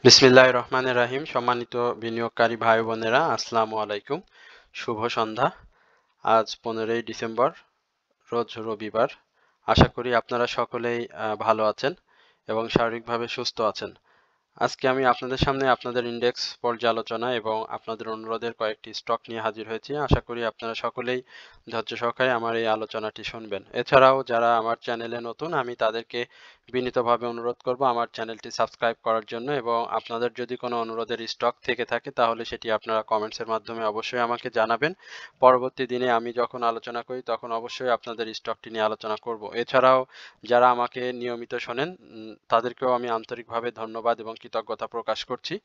বিসমিল্লাহির রহমানির রহিম। সম্মানিত বিনিয়োগকারী ভাই বোনেরা, আসসালামু আলাইকুম। শুভ সন্ধ্যা। আজ 15ই ডিসেম্বর, রোজ রবিবার। আশা করি আপনারা সকলেই ভালো আছেন এবং শারীরিকভাবে সুস্থ আছেন। আজকে আমি আপনাদের সামনে আপনাদের ইন্ডেক্স পর্যালোচনা এবং আপনাদের অনুরোধের কয়েকটি স্টক নিয়ে হাজির হয়েছি। আশা করি আপনারা সকলেই ধৈর্য সহকারে আমার এই আলোচনাটি শুনবেন। এছাড়াও যারা আমার চ্যানেলে নতুন, আমি তাদেরকে বিনীতভাবে অনুরোধ করব আমার চ্যানেলটি সাবস্ক্রাইব করার জন্য, এবং আপনাদের যদি কোনো অনুরোধের স্টক থেকে থাকে তাহলে সেটি আপনারা কমেন্টসের মাধ্যমে অবশ্যই আমাকে জানাবেন। পরবর্তী দিনে আমি যখন আলোচনা করি তখন অবশ্যই আপনাদের স্টকটি নিয়ে আলোচনা করব। এছাড়াও যারা আমাকে নিয়মিত শোনেন তাদেরকেও আমি আন্তরিকভাবে ধন্যবাদ এবং কৃতজ্ঞতা প্রকাশ করছি।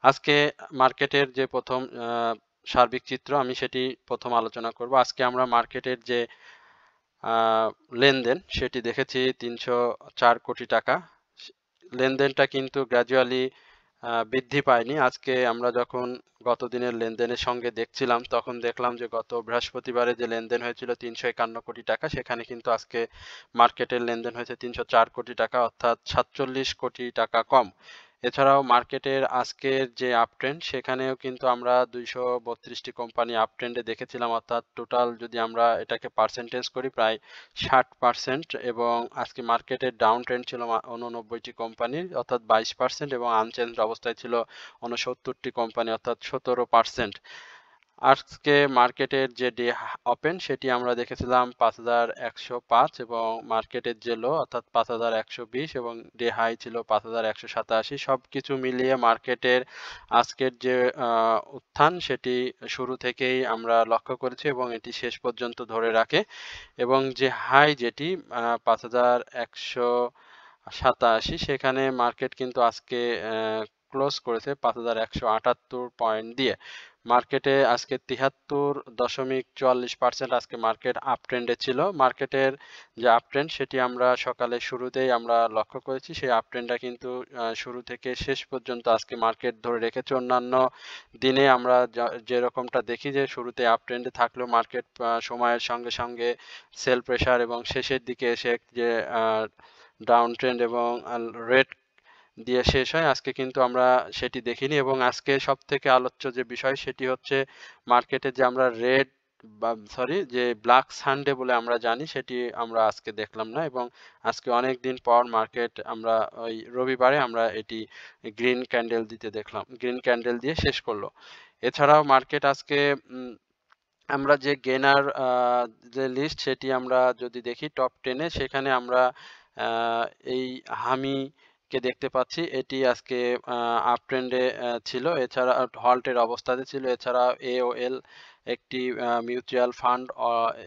আজকে মার্কেটের যে প্রথম সার্বিক চিত্র আমি সেটি প্রথম আলোচনা করব। আজকে আমরা মার্কেটের যে লেনদেন সেটি দেখেছি ৩০৪ কোটি টাকা। লেনদেনটা কিন্তু গ্র্যাজুয়ালি বৃদ্ধি পায়নি। আজকে আমরা যখন গত দিনের লেনদেনের সঙ্গে দেখছিলাম তখন দেখলাম যে গত বৃহস্পতিবারে যে লেনদেন হয়েছিল ৩৫১ কোটি টাকা, সেখানে কিন্তু আজকে মার্কেটের লেনদেন হয়েছে ৩০৪ কোটি টাকা, অর্থাৎ ৪৭ কোটি টাকা কম। এছাড়াও মার্কেটের আজকের যে আপট্রেন্ড সেখানেও কিন্তু আমরা ২৩২টি কোম্পানি আপট্রেন্ডে দেখেছিলাম, অর্থাৎ টোটাল যদি আমরা এটাকে পার্সেন্টেজ করি প্রায় ৬০%, এবং আজকে মার্কেটের ডাউন ট্রেন্ড ছিল ৮৯টি কোম্পানির, অর্থাৎ 22%, এবং আনচেঞ্জ অবস্থায় ছিল ৬৯টি কোম্পানি, অর্থাৎ ১৭%। আজকে মার্কেটের যে ডে ওপেন সেটি আমরা দেখেছিলাম ৫,১০৫, এবং মার্কেটের যে লো অর্থাৎ ৫,১২০, এবং ডে হাই ছিল ৫,১৮৭। সবকিছু মিলিয়ে মার্কেটের আজকের যে উত্থান সেটি শুরু থেকেই আমরা লক্ষ্য করেছি এবং এটি শেষ পর্যন্ত ধরে রাখে, এবং যে হাই যেটি ৫,১৮৭, সেখানে মার্কেট কিন্তু আজকে ক্লোজ করেছে ৫,১৭৮ পয়েন্ট দিয়ে। মার্কেটে আজকে ৭৩.৪৪% আজকে মার্কেট আপ ট্রেন্ডে ছিল। মার্কেটের যে আপ ট্রেন্ড সেটি আমরা সকালে শুরুতেই আমরা লক্ষ্য করেছি। সেই আপ ট্রেন্ডটা কিন্তু শুরু থেকে শেষ পর্যন্ত আজকে মার্কেট ধরে রেখেছে। অন্যান্য দিনে আমরা যেরকমটা দেখি যে শুরুতে আপ ট্রেন্ডে থাকলেও মার্কেট সময়ের সঙ্গে সঙ্গে সেল প্রেশার এবং শেষের দিকে এসে যে ডাউন ট্রেন্ড এবং রেড দিয়ে শেষ হয়, আজকে কিন্তু আমরা সেটি দেখিনি। এবং আজকে সবথেকে আলোচ্য যে বিষয় সেটি হচ্ছে মার্কেটে যে আমরা রেড বা যে ব্ল্যাক সানডে বলে আমরা জানি সেটি আমরা আজকে দেখলাম না, এবং আজকে অনেক দিন পর মার্কেট আমরা ওই রবিবারে আমরা এটি গ্রিন ক্যান্ডেল দিতে দেখলাম, গ্রিন ক্যান্ডেল দিয়ে শেষ করলো। এছাড়াও মার্কেট আজকে আমরা যে গেনার যে লিস্ট সেটি আমরা যদি দেখি টপ 10 এ, সেখানে আমরা আ এই হামিকে দেখতে পাচ্ছি। এটি আজকে আপ ট্রেন্ডে ছিল। এছাড়া হল্টের অবস্থাতে ছিল। এছাড়া AOL একটি মিউচুয়াল ফান্ড,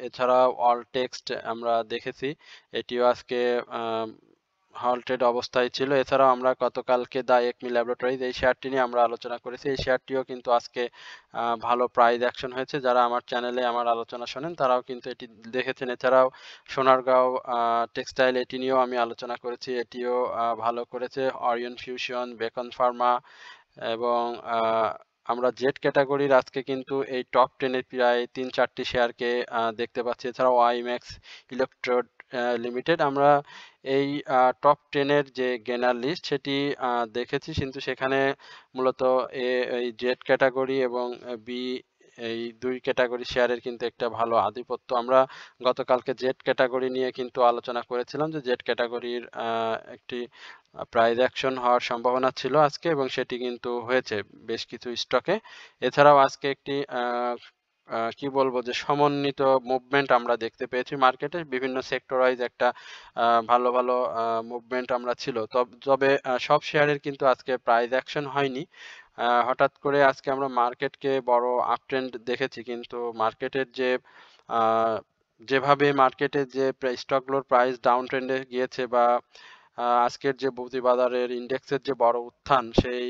এছাড়াও অলটেক্সট আমরা দেখেছি। এটিও আজকে আ হল্টেড অবস্থায় ছিল। এছাড়াও আমরা গতকালকে দ্য একমি ল্যাবরেটরিজ এই শেয়ারটি নিয়ে আমরা আলোচনা করেছি। এই শেয়ারটিও কিন্তু আজকে ভালো প্রাইস অ্যাকশন হয়েছে। যারা আমার চ্যানেলে আমার আলোচনা শোনেন তারাও কিন্তু এটি দেখেছেন। এছাড়াও সোনারগাঁও টেক্সটাইল, এটি নিয়েও আমি আলোচনা করেছি। এটিও ভালো করেছে। অরিয়ন ফিউশন, বেকন ফার্মা, এবং আমরা জেড ক্যাটাগরির আজকে কিন্তু এই টপ 10 এর প্রায় ৩-৪টি শেয়ারকে দেখতে পাচ্ছি। এছাড়াও ওয়াইম্যাক্স ইলেকট্রোড লিমিটেড, আমরা এই টপ 10 এর যে গেনার লিস্ট সেটি দেখেছি, কিন্তু সেখানে মূলত এই জেড ক্যাটাগরি এবং বি, এই ২ ক্যাটাগরি শেয়ারের কিন্তু একটা ভালো আধিপত্য। আমরা গতকালকে জেড ক্যাটাগরি নিয়ে কিন্তু আলোচনা করেছিলাম যে জেড ক্যাটাগরির একটি প্রাইস অ্যাকশন হওয়ার সম্ভাবনা ছিল আজকে, এবং সেটি কিন্তু হয়েছে বেশ কিছু স্টকে। এছাড়াও আজকে একটি কি বলবো যে সমন্বিত মুভমেন্ট আমরা দেখতে পেয়েছি মার্কেটে। বিভিন্ন সেক্টর ওয়াইজ একটা ভালো, ভালো মুভমেন্ট আমরা ছিল। তবে সব শেয়ারের কিন্তু আজকে প্রাইস অ্যাকশন হয়নি। হঠাৎ করে আজকে আমরা মার্কেটকে বড় আপট্রেন্ড দেখেছি, কিন্তু মার্কেটের যে আ যেভাবে মার্কেটের যে স্টকগুলোর প্রাইস ডাউন ট্রেন্ডে গিয়েছে, বা আজকের যে পুঁজিবাজারের ইন্ডেক্সের যে বড় উত্থান, সেই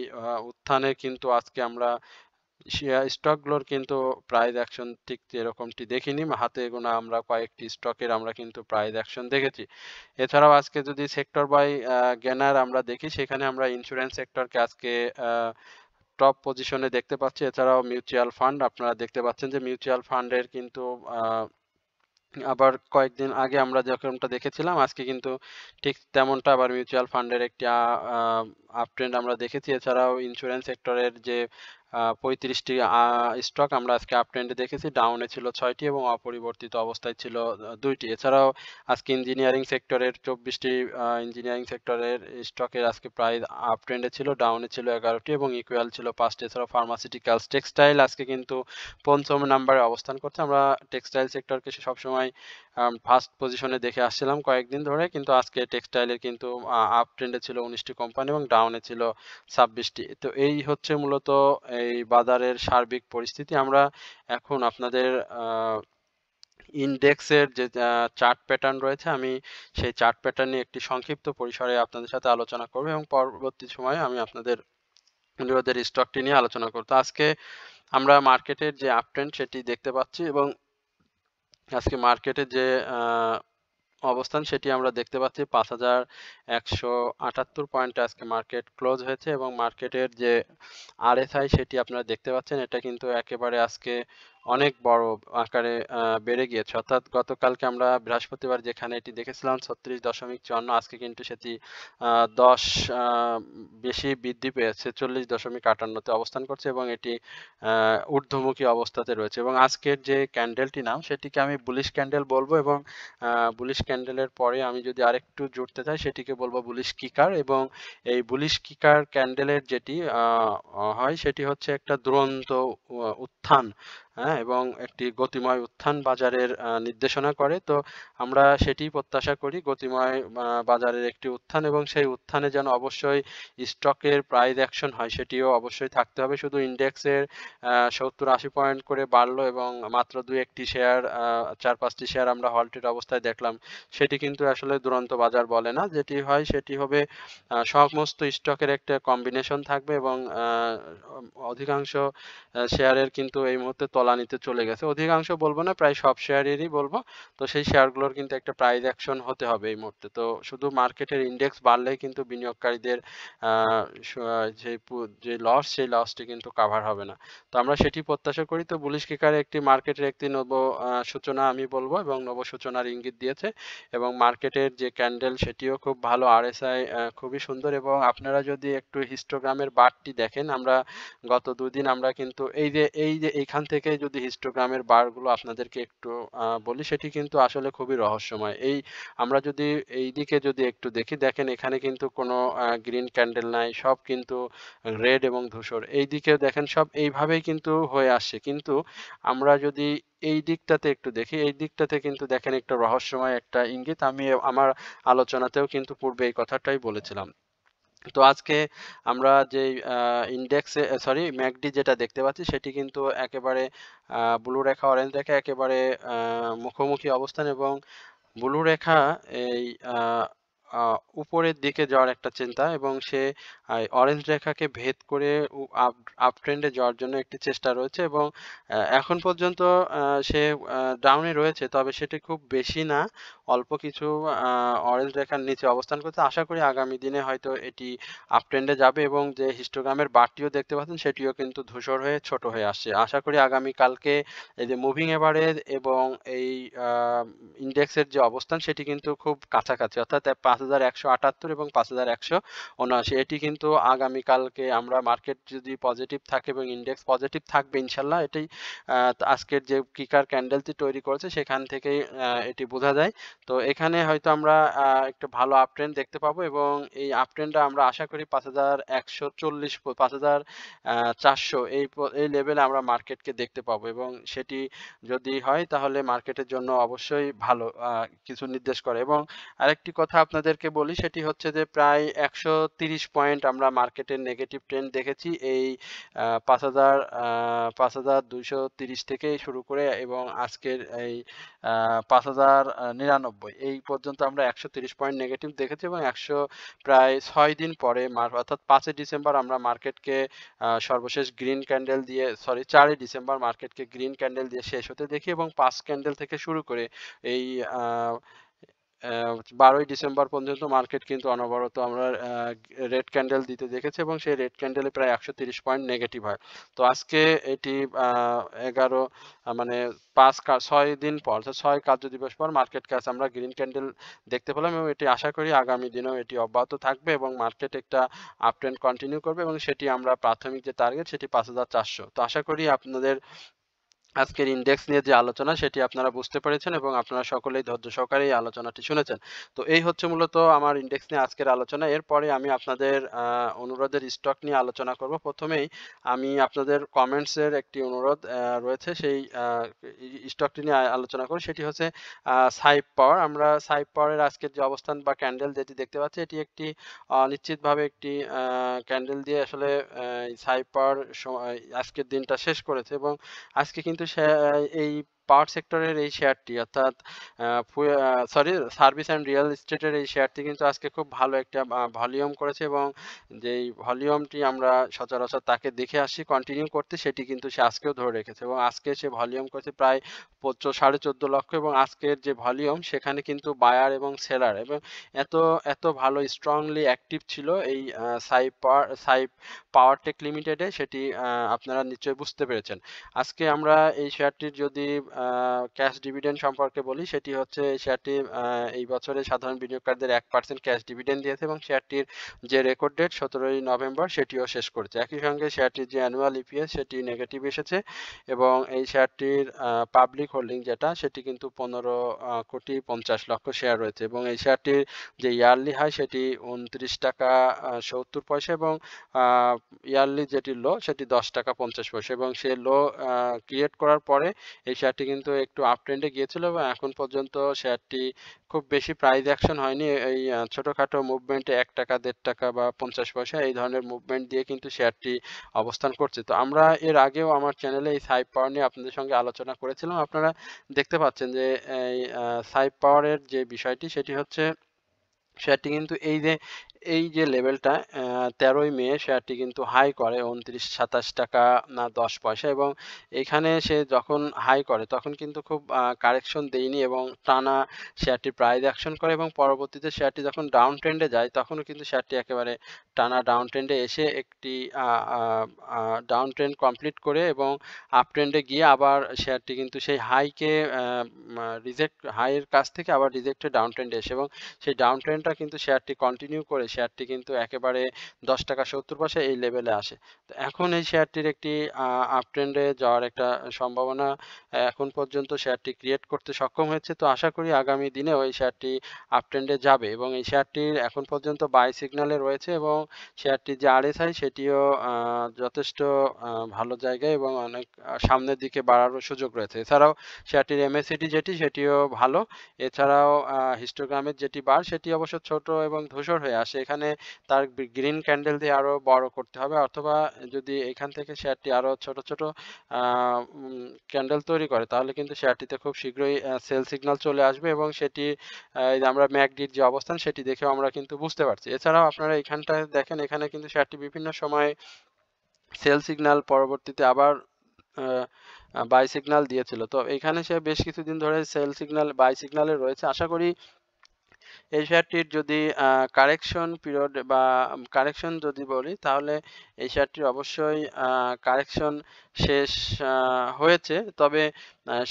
উত্থানে কিন্তু আজকে আমরা স্টকগুলোর কিন্তু প্রাইস অ্যাকশন ঠিক যেরকমটি দেখিনি। হাতে গোনা আমরা কয়েকটি স্টকের আমরা কিন্তু প্রাইস অ্যাকশন দেখেছি। এছাড়াও আজকে যদি সেক্টর বাই গেনার আমরা দেখি, সেখানে আমরা ইন্স্যুরেন্স সেক্টরকে আজকে আ টপ পজিশনে দেখতে পাচ্ছি। এছাড়াও মিউচুয়াল ফান্ড, আপনারা দেখতে পাচ্ছেন যে মিউচুয়াল ফান্ডের কিন্তু আবার কয়েকদিন আগে আমরা যেরকমটা দেখেছিলাম আজকে কিন্তু ঠিক তেমনটা আবার মিউচুয়াল ফান্ডের একটি আপট্রেন্ড আমরা দেখেছি। এছাড়াও ইন্স্যুরেন্স সেক্টরের যে ৩৫ টি স্টক আমরা আজকে আপট্রেন্ডে দেখেছি। ডাউনে ছিল ৬ টি এবং অপরিবর্তিত অবস্থায় ছিল ২ টি। এছাড়াও আজকে ইঞ্জিনিয়ারিং সেক্টরের ২৪ টি ইঞ্জিনিয়ারিং সেক্টরের স্টকের আজকে প্রাইস আপট্রেন্ডে ছিল, ডাউনে ছিল ১১ টি এবং ইকুয়াল ছিল ৫ টি। এছাড়াও ফার্মাসিউটিক্যালস, টেক্সটাইল আজকে কিন্তু ৫ম নাম্বারে অবস্থান করছে। আমরা টেক্সটাইল সেক্টরকে সবসময় ফার্স্ট পজিশনে দেখে আসছিলাম কয়েকদিন ধরে, কিন্তু আজকে টেক্সটাইলের কিন্তু আপ ট্রেন্ডে ছিল ১৯ টি কোম্পানি এবং ডাউনে ছিল ২৬ টি। তো এই হচ্ছে মূলত এই বাজারের সার্বিক পরিস্থিতি। আমরা এখন আপনাদের ইনডেক্সের যে চার্ট প্যাটার্ন রয়েছে, আমি সেই চার্ট প্যাটার্ন নিয়ে একটি সংক্ষিপ্ত পরিসরে আপনাদের সাথে আলোচনা করব এবং পরবর্তী সময়ে আমি আপনাদের ওদের স্টকটি নিয়ে আলোচনা করব। তো আজকে আমরা মার্কেটের যে আপট্রেন্ড সেটি দেখতে পাচ্ছি এবং আজকে মার্কেটের যে অবস্থান সেটি আমরা দেখতে পাচ্ছি ৫,১৭৮ পয়েন্টে আজকে মার্কেট ক্লোজ হয়েছে এবং মার্কেটের যে আরএসআই সেটি আপনারা দেখতে পাচ্ছেন, এটা কিন্তু একেবারে আজকে অনেক বড় আকারে বেড়ে গিয়েছে। অর্থাৎ গতকালকে আমরা বৃহস্পতিবার যেখানে এটি দেখেছিলাম ৩৬.৫৪, আজকে কিন্তু সেটি ১০ আ বেশি বৃদ্ধি পেয়েছে, ৪০.৫৮ তে অবস্থান করছে এবং এটি ঊর্ধ্বমুখী অবস্থাতে রয়েছে এবং আজকের যে ক্যান্ডেলটি নাম সেটিকে আমি বুলিশ ক্যান্ডেল বলবো এবং বুলিশ ক্যান্ডেলের পরে আমি যদি আরেকটু জুড়তে চাই সেটিকে বলবো বুলিশ কিকার। এবং এই বুলিশ কিকার ক্যান্ডেলের যেটি হয় সেটি হচ্ছে একটা দুরন্ত উত্থান, হ্যাঁ, এবং একটি গতিময় উত্থান বাজারের নির্দেশনা করে। তো আমরা সেটিই প্রত্যাশা করি, গতিময় বাজারের একটি উত্থান, এবং সেই উত্থানে যেন অবশ্যই স্টকের প্রাইস অ্যাকশন হয় সেটিও অবশ্যই থাকতে হবে। শুধু ইন্ডেক্সের ৭০-৮০ পয়েন্ট করে বাড়লো এবং মাত্র ২-১টি শেয়ার ৪-৫টি শেয়ার আমরা হল্টেড অবস্থায় দেখলাম, সেটি কিন্তু আসলে দুরন্ত বাজার বলে না। যেটি হয় সেটি হবে সমস্ত স্টকের একটা কম্বিনেশন থাকবে এবং অধিকাংশ শেয়ারের কিন্তু এই মুহূর্তে তলানিতে চলে গেছে। অধিকাংশ বলবো না, প্রায় সব শেয়ারেরই বলবো। তো সেই শেয়ারগুলোর কিন্তু একটা প্রাইস অ্যাকশন হতে হবে এই মুহূর্তে। তো শুধু মার্কেটের ইন্ডেক্স বাড়লেই কিন্তু বিনিয়োগকারীদের যে লস সেই লসটি কিন্তু কাভার হবে না। তো আমরা সেটি প্রত্যাশা করি। তো বুলিশ কিকারে একটি মার্কেটের একটি নব সূচনা আমি বলবো এবং নব সূচনার ইঙ্গিত দিয়েছে এবং মার্কেটের যে ক্যান্ডেল সেটিও খুব ভালো, আরএসআই খুবই সুন্দর। এবং আপনারা যদি একটু হিস্টোগ্রামের বারটি দেখেন, আমরা গত ২ দিন আমরা কিন্তু এই যে এইখান থেকে যদি হিস্টোগ্রামের বারগুলো আপনাদেরকে একটু বলি, সেটি কিন্তু আসলে খুবই রহস্যময়। আমরা যদি এইদিকে যদি একটু দেখি, দেখেন এখানে কিন্তু কোনো গ্রিন ক্যান্ডেল নাই, সব কিন্তু রেড এবং ধূসর। এইদিকেও দেখেন সব এইভাবেই কিন্তু হয়ে আসছে, কিন্তু আমরা যদি এই দিকটাতে একটু দেখি, এই দিকটাতে কিন্তু দেখেন একটা রহস্যময় একটা ইঙ্গিত। আমি আমার আলোচনাতেও কিন্তু পূর্বে এই কথাটাই বলেছিলাম। তো আজকে আমরা যেই ইন্ডেক্সে ম্যাকডি যেটা দেখতে পাচ্ছি সেটি কিন্তু একেবারে ব্লু রেখা অরেঞ্জ রেখা একেবারে মুখোমুখি অবস্থান এবং ব্লু রেখা এই আহ, উপরের দিকে যাওয়ার একটা চিন্তা এবং সে অরেঞ্জ রেখাকে ভেদ করে আপ ট্রেন্ডে যাওয়ার জন্য একটি চেষ্টা রয়েছে এবং এখন পর্যন্ত সে ডাউনে রয়েছে, তবে সেটি খুব বেশি না, অল্প কিছু অরেঞ্জ রেখার নিচে অবস্থান করছে। আশা করি আগামী দিনে হয়তো এটি আপ ট্রেন্ডে যাবে এবং যে হিস্টোগ্রামের বারটিও দেখতে পাচ্ছেন সেটিও কিন্তু ধূসর হয়ে ছোট হয়ে আসছে। আশা করি আগামী কালকে এই যে মুভিং এভারেজ এবং এই ইন্ডেক্সের যে অবস্থান সেটি কিন্তু খুব কাছাকাছি, অর্থাৎ ৫,১৭৮ এবং ৫,১৭৯। এটি কিন্তু আগামীকালকে আমরা মার্কেট যদি পজিটিভ থাকে এবং ইন্ডেক্স পজিটিভ থাকবে ইনশাল্লাহ, এটি আজকের যে কিকার ক্যান্ডেলটি তৈরি করেছে সেখান থেকেই এটি বোঝা যায়। তো এখানে হয়তো আমরা একটু ভালো আপট্রেন্ড দেখতে পাবো এবং এই আপট্রেন্ডটা আমরা আশা করি ৫,১৪০ ৫,৪০০ এই লেভেলে আমরা মার্কেটকে দেখতে পাবো এবং সেটি যদি হয় তাহলে মার্কেটের জন্য অবশ্যই ভালো কিছু নির্দেশ করে। এবং আরেকটি কথা আপনাদেরকে বলি, সেটি হচ্ছে যে প্রায় ১৩০ পয়েন্ট আমরা মার্কেটের নেগেটিভ ট্রেন্ড দেখেছি এই ৫,২৩০ থেকে শুরু করে এবং আজকের এই ৫,০৯৯ এই পর্যন্ত আমরা ১৩০ পয়েন্ট নেগেটিভ দেখেছি এবং প্রায় ৬ দিন পরে অর্থাৎ ৫ই ডিসেম্বর আমরা মার্কেটকে সর্বশেষ গ্রিন ক্যান্ডেল দিয়ে ৪ই ডিসেম্বর মার্কেটকে গ্রিন ক্যান্ডেল দিয়ে শেষ হতে দেখি এবং ৫ ক্যান্ডেল থেকে শুরু করে এই 12ই ডিসেম্বর পর্যন্ত মার্কেট কিন্তু অনবরত আমরা রেড ক্যান্ডেল দিতে দেখেছি এবং সেই রেড ক্যান্ডেলে প্রায় 130 পয়েন্ট নেগেটিভ হয়। তো আজকে এটি 11 মানে 6 দিন পর অর্থাৎ 6 কার্যদিবস পর মার্কেটকে আজ আমরা গ্রিন ক্যান্ডেল দেখতে পেলাম এবং এটি আশা করি আগামী দিনেও এটি অব্যাহত থাকবে এবং মার্কেট একটা আপ ট্রেন্ড কন্টিনিউ করবে এবং সেটি আমরা প্রাথমিক যে টার্গেট সেটি 5,400। তো আশা করি আপনাদের আজকের ইন্ডেক্স নিয়ে যে আলোচনা সেটি আপনারা বুঝতে পেরেছেন এবং আপনারা সকলেই ধৈর্য সহকারে এই আলোচনাটি শুনেছেন। তো এই হচ্ছে মূলত আমার ইন্ডেক্স নিয়ে আজকের আলোচনা। এরপরে আমি আপনাদের অনুরোধের স্টক নিয়ে আলোচনা করব। প্রথমেই আমি আপনাদের কমেন্টসের একটি অনুরোধ রয়েছে সেই স্টকটি নিয়ে আলোচনা করব। সেটি হচ্ছে সাইপ পাওয়ার। আমরা সাইপ পাওয়ারের আজকের যে অবস্থান বা ক্যান্ডেল যেটি দেখতে পাচ্ছি এটি একটি নিশ্চিতভাবে একটি ক্যান্ডেল দিয়ে আসলে সাইপ পাওয়ার আজকের দিনটা শেষ করেছে এবং আজকে কিন্তু এই পাওয়ার সেক্টরের এই শেয়ারটি অর্থাৎ সার্ভিস অ্যান্ড রিয়েল এস্টেটের এই শেয়ারটি কিন্তু আজকে খুব ভালো একটা ভলিউম করেছে এবং যেই ভলিউমটি আমরা সচরাচর তাকে দেখে আসি কন্টিনিউ করতে সেটি কিন্তু সে আজকেও ধরে রেখেছে এবং আজকে সে ভলিউম করেছে প্রায় 14.5 লক্ষ এবং আজকের যে ভলিউম সেখানে কিন্তু বায়ার এবং সেলার এবং এত এত ভালো স্ট্রংলি অ্যাক্টিভ ছিল এই সাইপ পাওয়ার টেক লিমিটেডে সেটি আপনারা নিশ্চয়ই বুঝতে পেরেছেন। আজকে আমরা এই শেয়ারটির যদি ক্যাশ ডিভিডেন্ড সম্পর্কে বলি সেটি হচ্ছে এই শেয়ারটি এই বছরে সাধারণ বিনিয়োগকারীদের 1% ক্যাশ ডিভিডেন্ড দিয়েছে এবং শেয়ারটির যে রেকর্ড ডেট 17ই নভেম্বর সেটিও শেষ করেছে। একই সঙ্গে শেয়ারটির যে অ্যানুয়াল ইপিএস সেটি নেগেটিভ এসেছে এবং এই শেয়ারটির পাবলিক হোল্ডিং যেটা সেটি কিন্তু 15,50,00,000 শেয়ার রয়েছে এবং এই শেয়ারটির যে ইয়ারলি হাই সেটি 29 টাকা 70 পয়সা এবং ইয়ারলি যেটি লো সেটি 10 টাকা 50 পয়সা এবং সে লো ক্রিয়েট করার পরে এই শেয়ারটি কিন্তু একটু আপ ট্রেন্ডে গিয়েছিল এবং এখন পর্যন্ত শেয়ারটি খুব বেশি প্রাইস অ্যাকশন হয়নি। এই ছোটখাটো মুভমেন্টে 1 টাকা 1.5 টাকা বা 50 পয়সা এই ধরনের মুভমেন্ট দিয়ে কিন্তু শেয়ারটি অবস্থান করছে। তো আমরা এর আগেও আমার চ্যানেলে এই সাইপ পাওয়ার নিয়ে আপনাদের সঙ্গে আলোচনা করেছিলাম। আপনারা দেখতে পাচ্ছেন যে এই সাইপ পাওয়ারের যে বিষয়টি সেটি হচ্ছে শেয়ারটি কিন্তু এই যে লেভেলটা 13ই মে শেয়ারটি কিন্তু হাই করে 29-27 টাকা না 10 পয়সা এবং এখানে সে যখন হাই করে তখন কিন্তু খুব কারেকশন দেয়নি এবং টানা শেয়ারটি প্রাইস অ্যাকশন করে এবং পরবর্তীতে শেয়ারটি যখন ডাউন ট্রেন্ডে যায় তখনও কিন্তু শেয়ারটি একেবারে টানা ডাউন ট্রেন্ডে এসে একটি ডাউন ট্রেন্ড কমপ্লিট করে এবং আপ ট্রেন্ডে গিয়ে আবার শেয়ারটি কিন্তু সেই হাইয়ের কাছ থেকে আবার রিজেক্টে ডাউন ট্রেন্ডে এসে এবং সেই ডাউন ট্রেন্ডটা কিন্তু শেয়ারটি কন্টিনিউ করে শেয়ারটি কিন্তু একেবারে 10 টাকা 70 পয়সা এই লেভেলে আসে। তো এখন এই শেয়ারটির একটি আপ ট্রেন্ডে যাওয়ার একটা সম্ভাবনা এখন পর্যন্ত শেয়ারটি ক্রিয়েট করতে সক্ষম হয়েছে। তো আশা করি আগামী দিনেও এই শেয়ারটি আপ ট্রেন্ডে যাবে এবং এই শেয়ারটির এখন পর্যন্ত বাই সিগন্যালে রয়েছে এবং শেয়ারটির যে আরএসআই সেটিও যথেষ্ট ভালো জায়গায় এবং অনেক সামনের দিকে বাড়ারও সুযোগ রয়েছে। এছাড়াও শেয়ারটির এমএসিডি সেটিও ভালো। এছাড়াও হিস্টোগ্রামের যেটি বার সেটি অবশ্য ছোট এবং ধূসর হয়ে আসে। এখানে তার গ্রিন ক্যান্ডেল দিয়ে আরো বড় করতে হবে অথবা যদি এখান থেকে শেয়ারটি আরো ছোট ছোট ক্যান্ডেল তৈরি করে তাহলে কিন্তু শেয়ারটিতে খুব শীঘ্রই সেল সিগন্যাল চলে আসবে এবং সেটি এই যে আমরা ম্যাকডির যে অবস্থান সেটি দেখেও আমরা কিন্তু বুঝতে পারছি। এছাড়াও আপনারা এখানটায় দেখেন এখানে কিন্তু শেয়ারটি বিভিন্ন সময় সেল সিগন্যাল পরবর্তীতে আবার বাই সিগন্যাল দিয়েছিল। তো এখানে সে বেশ কিছুদিন ধরে সেল সিগন্যাল বাই সিগন্যালে রয়েছে। আশা করি এই শেয়ারটির যদি কারেকশন পিরিয়ড বা কারেকশন যদি বলি তাহলে এই শেয়ারটির অবশ্যই কারেকশন শেষ হয়েছে। তবে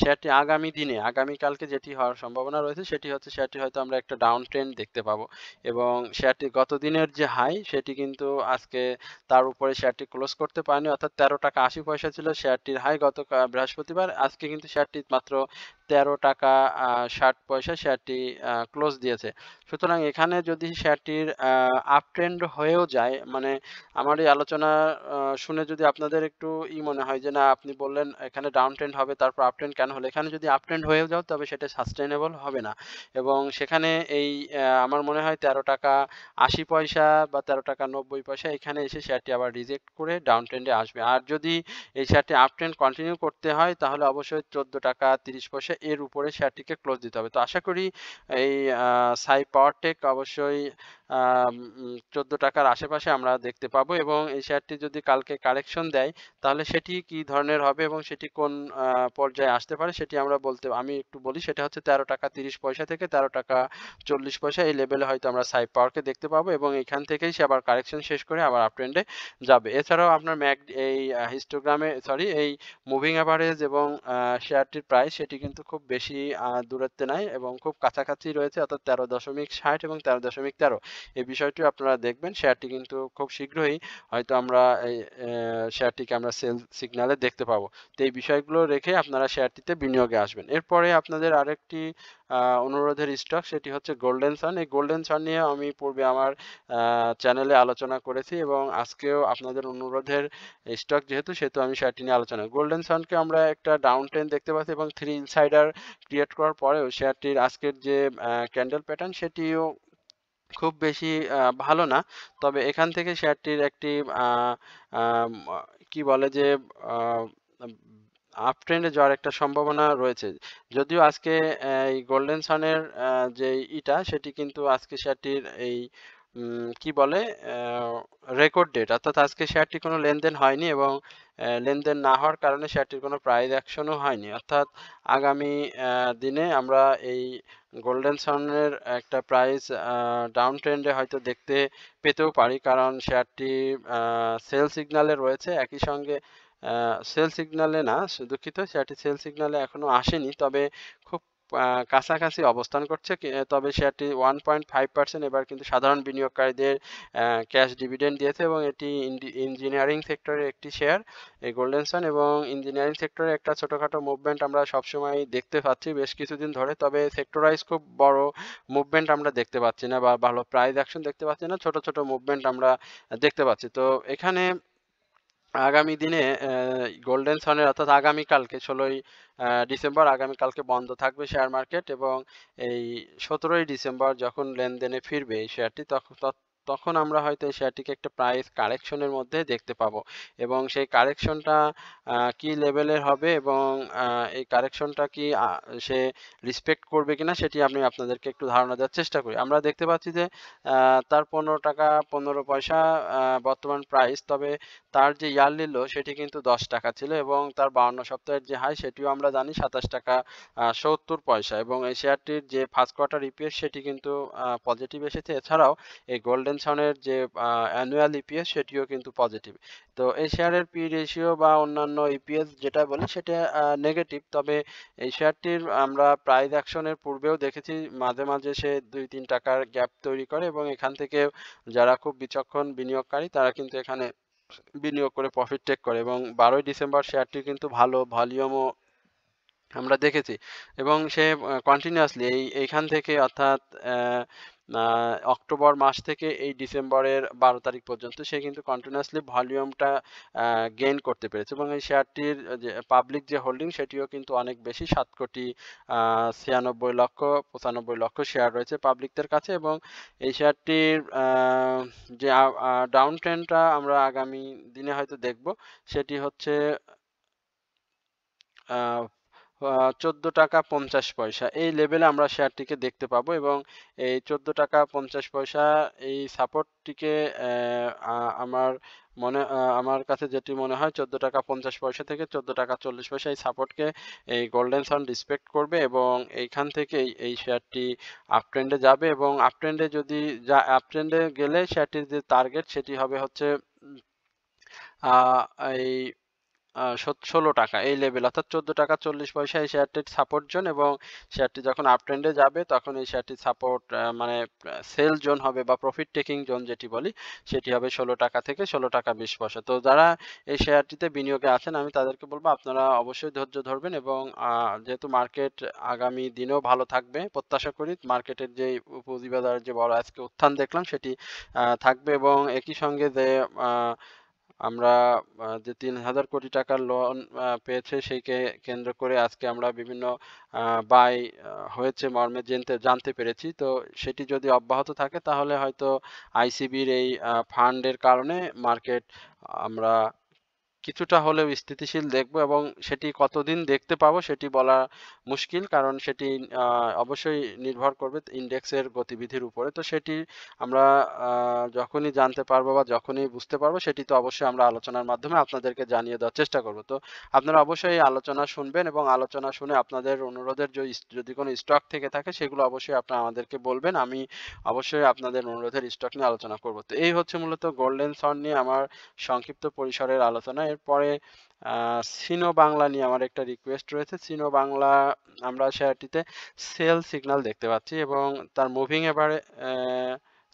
শেয়ারটি আগামী দিনে আগামীকালকে যেটি হওয়ার সম্ভাবনা রয়েছে সেটি হচ্ছে শেয়ারটি হয়তো আমরা একটা ডাউন ট্রেন্ড দেখতে পাবো এবং শেয়ারটি গত দিনের যে হাই সেটি কিন্তু আজকে তার উপরে শেয়ারটি ক্লোজ করতে পারেনি অর্থাৎ 13 টাকা 80 পয়সা ছিল শেয়ারটির হাই গত বৃহস্পতিবার। আজকে কিন্তু শেয়ারটি মাত্র 13 টাকা 60 পয়সা শেয়ারটি ক্লোজ দিয়েছে। সুতরাং এখানে যদি শেয়ারটির আপ ট্রেন্ড হয়েও যায় মানে আমার এই আলোচনা শুনে যদি আপনাদের একটু মনে হয় যে না আপনি বললেন এখানে ডাউন ট্রেন্ড হবে তারপর আপ ট্রেন্ড কেন হলো? এখানে যদি আপ ট্রেন্ড হয়েও যাও তবে সেটা সাস্টেইনেবল হবে না এবং সেখানে এই আমার মনে হয় 13 টাকা 80 পয়সা বা 13 টাকা 90 পয়সা এখানে এসে শেয়ারটি আবার রিজেক্ট করে ডাউন ট্রেন্ডে আসবে। আর যদি এই শেয়ারটি আপ ট্রেন্ড কন্টিনিউ করতে হয় তাহলে অবশ্যই 14 টাকা 30 পয়সা এর উপরে শেয়ারটিকে ক্লোজ দিতে হবে। তো আশা করি এই সাই পাওয়ার টেক অবশ্যই ৳14 আশেপাশে আমরা দেখতে পাবো এবং এই শেয়ারটি যদি কালকে কারেকশন দেয় তাহলে সেটি কি ধরনের হবে এবং সেটি কোন পর্যায়ে আসতে পারে সেটি আমি একটু বলি সেটা হচ্ছে ৳13.30 থেকে ৳13.40 এই লেভেলে হয়তো আমরা সাইড পাওয়ারকে দেখতে পাবো এবং এখান থেকেই সে আবার কারেকশন শেষ করে আবার আপ ট্রেন্ডে যাবে। এছাড়াও আপনার এই এই মুভিং এভারেজ এবং শেয়ারটির প্রাইস সেটি কিন্তু খুব বেশি দূরত্বে নাই এবং খুব কাছাকাছি রয়েছে অর্থাৎ 13.60 এবং 13.13 এই বিষয়টিও আপনারা দেখবেন। শেয়ারটি কিন্তু খুব শীঘ্রই হয়তো আমরা এই শেয়ারটিকে আমরা সেল সিগন্যালে দেখতে পাবো। তো এই বিষয়গুলো রেখে আপনারা শেয়ারটিতে বিনিয়োগে আসবেন। এরপরে আপনাদের আরেকটি অনুরোধের স্টক সেটি হচ্ছে গোল্ডেন সান। এই গোল্ডেন সান নিয়ে আমি পূর্বে আমার চ্যানেলে আলোচনা করেছি এবং আজকেও আপনাদের অনুরোধের স্টক সেহেতু আমি শেয়ারটি নিয়ে আলোচনা গোল্ডেন সানকে আমরা একটা ডাউন ট্রেন্ড দেখতে পাচ্ছি এবং 3 ইনসাইডার ক্রিয়েট করার পরেও শেয়ারটির আজকের যে ক্যান্ডেল প্যাটার্ন সেটিও খুব বেশি ভালো না। তবে এখান থেকে শেয়ারটির একটি আ আম কি বলে যে আ আপ ট্রেন্ডে যাওয়ার একটা সম্ভাবনা রয়েছে। যদিও আজকে এই গোল্ডেন সানের যে সেটি কিন্তু আজকে শেয়ারটির এই কি বলে রেকর্ড ডেট অর্থাৎ আজকে শেয়ারটি কোনো লেনদেন হয়নি এবং লেনদেন না হওয়ার কারণে শেয়ারটির কোনো প্রাইস অ্যাকশনও হয়নি। অর্থাৎ আগামী দিনে আমরা এই গোল্ডেন সানের একটা প্রাইস ডাউন ট্রেন্ডে হয়তো দেখতে পেতেও পারি কারণ শেয়ারটি সেল সিগন্যালে রয়েছে একই সঙ্গে সেল সিগন্যালে না দুঃখিত শেয়ারটি সেল সিগন্যালে এখনো আসেনি তবে খুব কাছাকাছি অবস্থান করছে তবে শেয়ারটি 1.5% এবার কিন্তু সাধারণ বিনিয়োগকারীদের ক্যাশ ডিভিডেন্ড দিয়েছে এবং এটি ইঞ্জিনিয়ারিং সেক্টরের একটি শেয়ার এই গোল্ডেন সান এবং ইঞ্জিনিয়ারিং সেক্টরে একটা ছোটখাটো মুভমেন্ট আমরা সবসময় দেখতে পাচ্ছি বেশ কিছুদিন ধরে তবে সেক্টর ওয়াইজ খুব বড় মুভমেন্ট আমরা দেখতে পাচ্ছি না বা ভালো প্রাইস অ্যাকশন দেখতে পাচ্ছি না ছোট ছোট মুভমেন্ট আমরা দেখতে পাচ্ছি তো এখানে আগামী দিনে গোল্ডেন সানের অর্থাৎ আগামীকালকে ১৬ই ডিসেম্বর আগামীকালকে বন্ধ থাকবে শেয়ার মার্কেট এবং এই ১৭ই ডিসেম্বর যখন লেনদেনে ফিরবে এই শেয়ারটি তখন আমরা হয়তো এই শেয়ারটিকে একটা প্রাইস কারেকশনের মধ্যে দেখতে পাবো এবং সেই কারেকশনটা কি লেভেলের হবে এবং এই কারেকশনটা কি সে রেসপেক্ট করবে কিনা সেটি আমি আপনাদেরকে একটু ধারণা দেওয়ার চেষ্টা করি। আমরা দেখতে পাচ্ছি যে তার ৳15.15 বর্তমান প্রাইস তবে তার যে ইয়ারলি লো সেটি কিন্তু ৳10 ছিল এবং তার ৫২ সপ্তাহের যে হাই সেটিও আমরা জানি ৳২৭.৭০ এবং এই শেয়ারটির যে ফার্স্ট কোয়ার্টার ইপিএস সেটি কিন্তু পজিটিভ এসেছে। এছাড়াও এই গোল্ডেন সানের যে অ্যানুয়াল ইপিএস সেটিও কিন্তু পজিটিভ। তো এই শেয়ারের পি রেশিও বা অন্যান্য ইপিএস যেটা বলি সেটা নেগেটিভ তবে এই শেয়ারটির আমরা প্রাইস অ্যাকশনের পূর্বেও দেখেছি মাঝে মাঝে সে ৳২-৩ গ্যাপ তৈরি করে এবং এখান থেকে যারা খুব বিচক্ষণ বিনিয়োগকারী তারা কিন্তু এখানে বিনিয়োগ করে প্রফিট টেক করে এবং ১২ই ডিসেম্বর শেয়ারটি কিন্তু ভালো ভলিউমও আমরা দেখেছি এবং সে কন্টিনিউয়াসলি এইখান থেকে অর্থাৎ অক্টোবর মাস থেকে এই ডিসেম্বরের ১২ তারিখ পর্যন্ত সে কিন্তু কন্টিনিউয়াসলি ভলিউমটা গেইন করতে পেরেছে এবং এই শেয়ারটির যে পাবলিক যে হোল্ডিং সেটিও কিন্তু অনেক বেশি ৭,৯৬,৯৫,০০০ শেয়ার রয়েছে পাবলিকদের কাছে এবং এই শেয়ারটির যে ডাউন ট্রেন্ডটা আমরা আগামী দিনে হয়তো দেখব সেটি হচ্ছে আ আ ৳১৪.৫০ এই লেভেলে আমরা শেয়ারটিকে দেখতে পাবো এবং এই ৳১৪.৫০ এই সাপোর্টটিকে আমার আমার কাছে যেটি মনে হয় ৳১৪.৫০ থেকে ৳১৪.৪০ এই সাপোর্টকে এই গোল্ডেন সান রেসপেক্ট করবে এবং এইখান থেকেই এই শেয়ারটি আপ ট্রেন্ডে যাবে এবং আপ ট্রেন্ডে গেলে শেয়ারটির যে টার্গেট সেটি হবে হচ্ছে আ এই ৳১৬ এই লেভেল অর্থাৎ ৳১৪.৪০ এই শেয়ারটির সাপোর্ট জোন এবং শেয়ারটি যখন আপ ট্রেন্ডে যাবে তখন এই শেয়ারটির সাপোর্ট মানে সেল জোন হবে বা প্রফিট টেকিং জোন যেটি বলি সেটি হবে ৳১৬ থেকে ৳১৬.২০ তো যারা এই শেয়ারটিতে বিনিয়োগে আছেন আমি তাদেরকে বলব আপনারা অবশ্যই ধৈর্য ধরবেন এবং যেহেতু মার্কেট আগামী দিনেও ভালো থাকবে প্রত্যাশা করি মার্কেটের যে পুঁজিবাজারের যে বড় আজকে উত্থান দেখলাম সেটি থাকবে এবং একই সঙ্গে যে আ আমরা যে ৳৩,০০০ কোটি লোন পেয়েছে সেইকে কেন্দ্র করে আজকে আমরা বিভিন্ন আ বাই হয়েছে মর্মে জানতে পেরেছি। তো সেটি যদি অব্যাহত থাকে তাহলে হয়তো আইসিবির এই ফান্ডের কারণে মার্কেট আমরা কিছুটা হলেও স্থিতিশীল দেখব এবং সেটি কতদিন দেখতে পাবো সেটি বলা মুশকিল। কারণ সেটি অবশ্যই নির্ভর করবে ইন্ডেক্সের গতিবিধির উপরে। তো সেটি আমরা যখনই জানতে পারবো বা যখনই বুঝতে পারবো সেটি তো অবশ্যই আমরা আলোচনার মাধ্যমে আপনাদেরকে জানিয়ে দেওয়ার চেষ্টা করব। তো আপনারা অবশ্যই এই আলোচনা শুনবেন এবং আলোচনা শুনে আপনাদের অনুরোধের যদি কোনো স্টক থেকে থাকে সেগুলো অবশ্যই আপনারা আমাদেরকে বলবেন। আমি অবশ্যই আপনাদের অনুরোধের স্টক নিয়ে আলোচনা করব। তো এই হচ্ছে মূলত গোল্ডেন সন নিয়ে আমার সংক্ষিপ্ত পরিসরের আলোচনা। এরপরে সিনো বাংলা নিয়ে আমার একটা রিকোয়েস্ট রয়েছে। সিনো বাংলা আমরা শেয়ারটিতে সেল সিগন্যাল দেখতে পাচ্ছি এবং তার মুভিং এভারে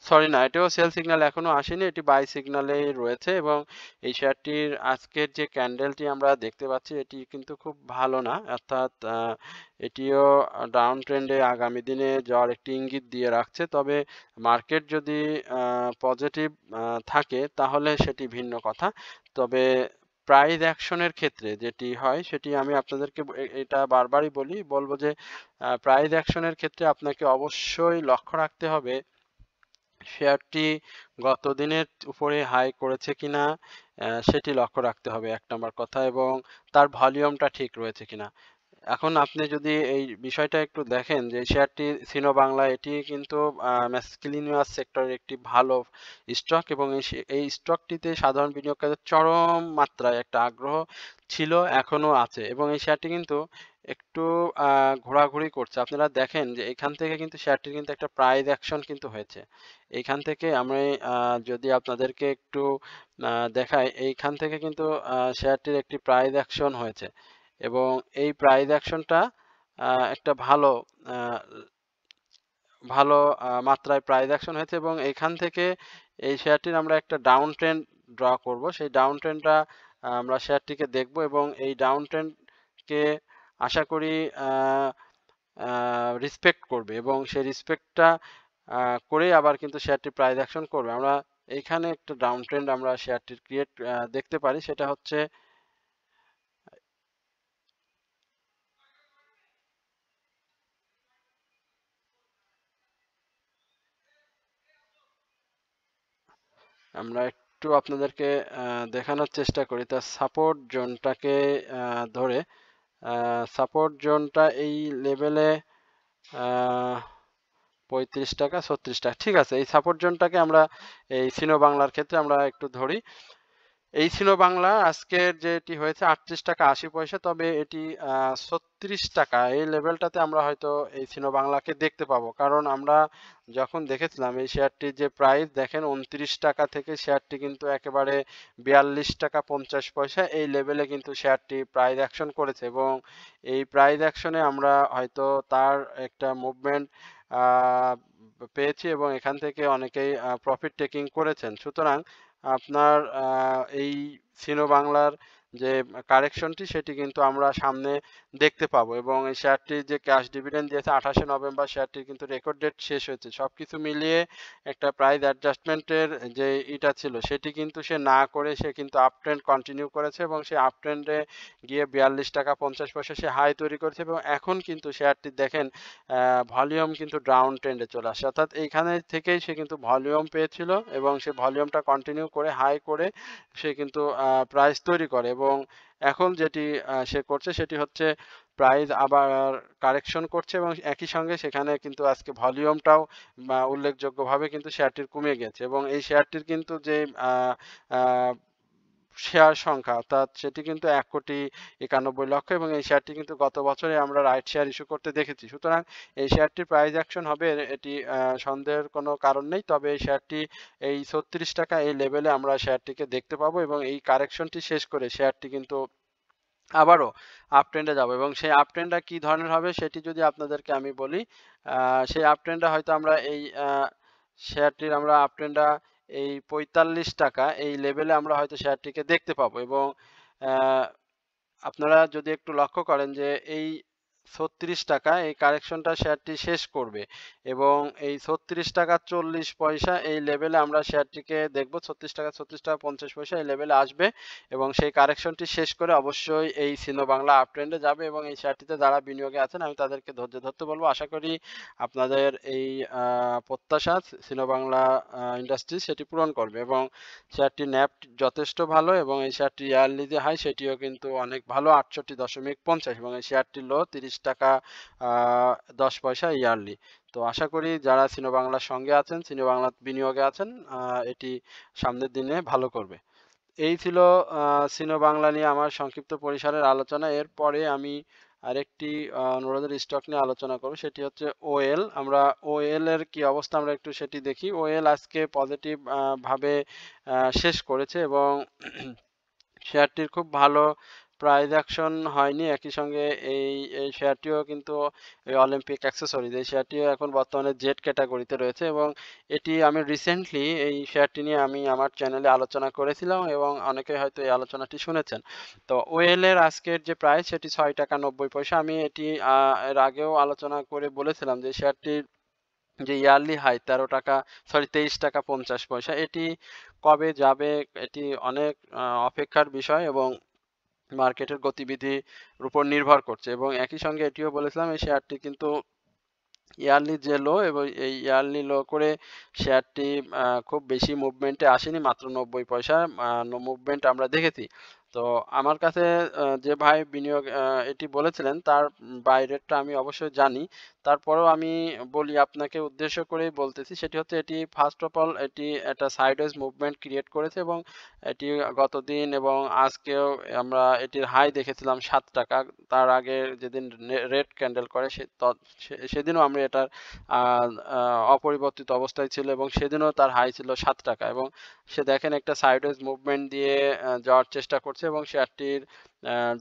সরি না, এটাও সেল সিগন্যাল এখনো আসেনি, এটি বাই সিগন্যালেই রয়েছে এবং এই শেয়ারটির আজকের যে ক্যান্ডেলটি আমরা দেখতে পাচ্ছি এটি কিন্তু খুব ভালো না, অর্থাৎ এটিও ডাউন ট্রেন্ডে আগামী দিনে যাওয়ার একটি ইঙ্গিত দিয়ে রাখছে। তবে মার্কেট যদি পজিটিভ থাকে তাহলে সেটি ভিন্ন কথা। তবে প্রাইস অ্যাকশনের ক্ষেত্রে যেটি হয় সেটি আমি আপনাদেরকে এটা বারবারই বলবো যে প্রাইস অ্যাকশনের ক্ষেত্রে আপনাকে অবশ্যই লক্ষ্য রাখতে হবে শেয়ারটি গত দিনের উপরে হাই করেছে কিনা, সেটি লক্ষ্য রাখতে হবে ১ নাম্বার কথা, এবং তার ভলিউমটা ঠিক রয়েছে কিনা। এখন আপনি যদি এই বিষয়টা একটু দেখেন যে শেয়ারটি সিনো বাংলা এটি কিন্তু ম্যাসকিলিনিয়াস সেক্টরের একটি ভালো স্টক এবং এই স্টকটিতে সাধারণ বিনিয়োগকারীদের চরম মাত্রায় একটা আগ্রহ ছিল, এখনো আছে এবং এই শেয়ারটি কিন্তু একটু ঘোরাঘুরি করছে। আপনারা দেখেন যে এখান থেকে কিন্তু শেয়ারটির কিন্তু একটা প্রাইস অ্যাকশন কিন্তু হয়েছে। এইখান থেকে আমি যদি আপনাদেরকে একটু দেখাই, এইখান থেকে কিন্তু শেয়ারটির একটি প্রাইস অ্যাকশন হয়েছে এবং এই প্রাইস অ্যাকশনটা একটা ভালো আ ভালো মাত্রায় প্রাইস অ্যাকশন হয়েছে এবং এখান থেকে এই শেয়ারটির আমরা একটা ডাউন ট্রেন্ড ড্র করব। সেই ডাউন ট্রেন্ডটা আমরা শেয়ারটিকে দেখব এবং এই ডাউন ট্রেন্ডকে আশা করি আ আ রেসপেক্ট করবে এবং সেই রেসপেক্টটা করেই আবার কিন্তু শেয়ারটি প্রাইস অ্যাকশন করবে। আমরা এইখানে একটা ডাউন ট্রেন্ড আমরা শেয়ারটির দেখতে পারি, সেটা হচ্ছে আমরা একটু আপনাদেরকে দেখানোর চেষ্টা করি তার সাপোর্ট জোনটাকে ধরে। সাপোর্ট জোনটা এই লেভেলে আহ, ৩৫ টাকা ৩৬ টাকা, ঠিক আছে। এই সাপোর্ট জোনটাকে আমরা এই সিনো বাংলার ক্ষেত্রে আমরা একটু ধরি। এই ছিল বাংলা আজকের যেটি হয়েছে ৩৮ টাকা ৮০ পয়সা, তবে এটি ৩৬ টাকা এই লেভেলটাতে আমরা হয়তো এই সিনো বাংলাকে দেখতে পাবো, কারণ আমরা যখন দেখেছিলাম এই শেয়ারটির যে প্রাইস দেখেন ২৯ টাকা থেকে শেয়ারটি কিন্তু একেবারে ৪২ টাকা ৫০ পয়সা এই লেভেলে কিন্তু শেয়ারটি প্রাইস অ্যাকশন করেছে এবং এই প্রাইস অ্যাকশনে আমরা হয়তো তার একটা মুভমেন্ট পেয়েছি এবং এখান থেকে অনেকেই প্রফিট টেকিং করেছেন। সুতরাং আপনার এই সিনো বাংলার যে কারেকশনটি সেটি কিন্তু আমরা সামনে দেখতে পাবো এবং এই শেয়ারটির যে ক্যাশ ডিভিডেন্ড দিয়েছে ২৮শে নভেম্বর, শেয়ারটির কিন্তু রেকর্ড ডেট শেষ হয়েছে। সবকিছু মিলিয়ে একটা প্রাইস অ্যাডজাস্টমেন্টের যে ইটা ছিল সেটি কিন্তু সে না করে সে কিন্তু আপ ট্রেন্ড কন্টিনিউ করেছে এবং সে আপ ট্রেন্ডে গিয়ে ৪২ টাকা ৫০ পয়সা সে হাই তৈরি করেছে এবং এখন কিন্তু শেয়ারটি দেখেন ভলিউম কিন্তু ডাউন ট্রেন্ডে চলে আসে, অর্থাৎ এইখানে থেকেই সে কিন্তু ভলিউম পেয়েছিল এবং সে ভলিউমটা কন্টিনিউ করে হাই করে সে কিন্তু প্রাইস তৈরি করে এবং এখন যেটি সে করছে সেটি হচ্ছে প্রাইস আবার কারেকশন করছে এবং একই সঙ্গে সেখানে কিন্তু আজকে ভলিউমটাও উল্লেখযোগ্যভাবে কিন্তু শেয়ারটির কমে গেছে এবং এই শেয়ারটির কিন্তু যে আহ, আহ, শেয়ার সংখ্যা অর্থাৎ সেটি কিন্তু ১,৯১,০০,০০০ এবং এই শেয়ারটি কিন্তু গত বছরে আমরা রাইট শেয়ার ইস্যু করতে দেখেছি। সুতরাং এই শেয়ারটির প্রাইস অ্যাকশন হবে, এটি সন্দেহের কোনো কারণ নেই। তবে এই শেয়ারটি এই ৩৬ টাকা এই লেভেলে আমরা শেয়ারটিকে দেখতে পাবো এবং এই কারেকশনটি শেষ করে শেয়ারটি কিন্তু আবারও আপ ট্রেন্ডে যাবো এবং সেই আপ ট্রেন্ডটা কি ধরনের হবে সেটি যদি আপনাদেরকে আমি বলি, সেই আপ ট্রেন্ডটা হয়তো আমরা এই শেয়ারটির আমরা আপ ট্রেন্ডটা এই ৪৫ টাকা এই লেভেলে আমরা হয়তো শেয়ারটিকে দেখতে পাবো এবং আহ, আপনারা যদি একটু লক্ষ্য করেন যে এই 36 টাকা এই কারেকশনটা শেয়ারটি শেষ করবে এবং এই 36 টাকা 40 পয়সা এই লেভেলে আমরা শেয়ারটিকে দেখব। 36 টাকা 50 পয়সা এই লেভেলে আসবে এবং সেই কারেকশনটি শেষ করে অবশ্যই এই সিনো বাংলা আপ ট্রেন্ডে যাবে এবং এই শেয়ারটিতে যারা বিনিয়োগে আছেন আমি তাদেরকে ধৈর্য ধরতে বলবো। আশা করি আপনাদের এই প্রত্যাশা সিনো বাংলা ইন্ডাস্ট্রি সেটি পূরণ করবে এবং শেয়ারটির ন্যাভ যথেষ্ট ভালো এবং এই শেয়ারটির ইয়ারলি যে হাই সেটিও কিন্তু অনেক ভালো 68.50 এবং এই শেয়ারটির লো 30 টাকা 10 পয়সা ইয়ারলি। তো আশা করি যারা সিনো বাংলার সঙ্গে আছেন, সিনো বাংলা বিনিয়োগে আছেন, এটি সামনের দিনে ভালো করবে। এই ছিল সিনো বাংলা নিয়ে আমার সংক্ষিপ্ত পরিসরের আলোচনা। এরপরে আমি আরেকটি অনুরোধের স্টক নিয়ে আলোচনা করব, সেটি হচ্ছে ওএল। আমরা ওএল এর কি অবস্থা আমরা একটু সেটি দেখি। ওএল আজকে পজিটিভ ভাবে শেষ করেছে এবং শেয়ারটির খুব ভালো প্রাইস অ্যাকশন হয়নি। একই সঙ্গে এই শেয়ারটিও কিন্তু এই অলিম্পিক অ্যাক্সেসরিজ এই শেয়ারটিও এখন বর্তমানে জেড ক্যাটাগরিতে রয়েছে এবং এটি আমি রিসেন্টলি এই শেয়ারটি নিয়ে আমি আমার চ্যানেলে আলোচনা করেছিলাম এবং অনেকে হয়তো এই আলোচনাটি শুনেছেন। তো ওয়েল এর আজকের যে প্রাইস সেটি 6 টাকা 90 পয়সা। আমি এটি এর আগেও আলোচনা করে বলেছিলাম যে শেয়ারটির যে ইয়ারলি হাই 23 টাকা 50 পয়সা এটি কবে যাবে এটি অনেক অপেক্ষার বিষয় এবং মার্কেটের গতিবিধির উপর নির্ভর করছে এবং একই সঙ্গে এটিও বলেছিলাম এই শেয়ারটি কিন্তু ইয়ারলি যে লো এবং এই ইয়ারলি লো করে শেয়ারটি খুব বেশি মুভমেন্টে আসেনি, মাত্র 90 পয়সা মুভমেন্ট আমরা দেখেছি। তো আমার কাছে যে ভাই বিনিয়োগ এটি বলেছিলেন তার বাইরেরটা আমি অবশ্যই জানি, তারপরেও আমি বলি আপনাকে উদ্দেশ্য করেই বলতেছি, সেটি হচ্ছে এটি ফার্স্ট অফ অল এটি একটা সাইডওয়েজ মুভমেন্ট ক্রিয়েট করেছে এবং এটি গতদিন এবং আজকেও আমরা এটির হাই দেখেছিলাম 7 টাকা। তার আগে যেদিন রেড ক্যান্ডেল করে সেদিনও আমরা এটার অপরিবর্তিত অবস্থায় ছিল এবং সেদিনও তার হাই ছিল 7 টাকা এবং সে দেখেন একটা সাইডওয়েজ মুভমেন্ট দিয়ে যাওয়ার চেষ্টা করছে এবং শেয়ারটির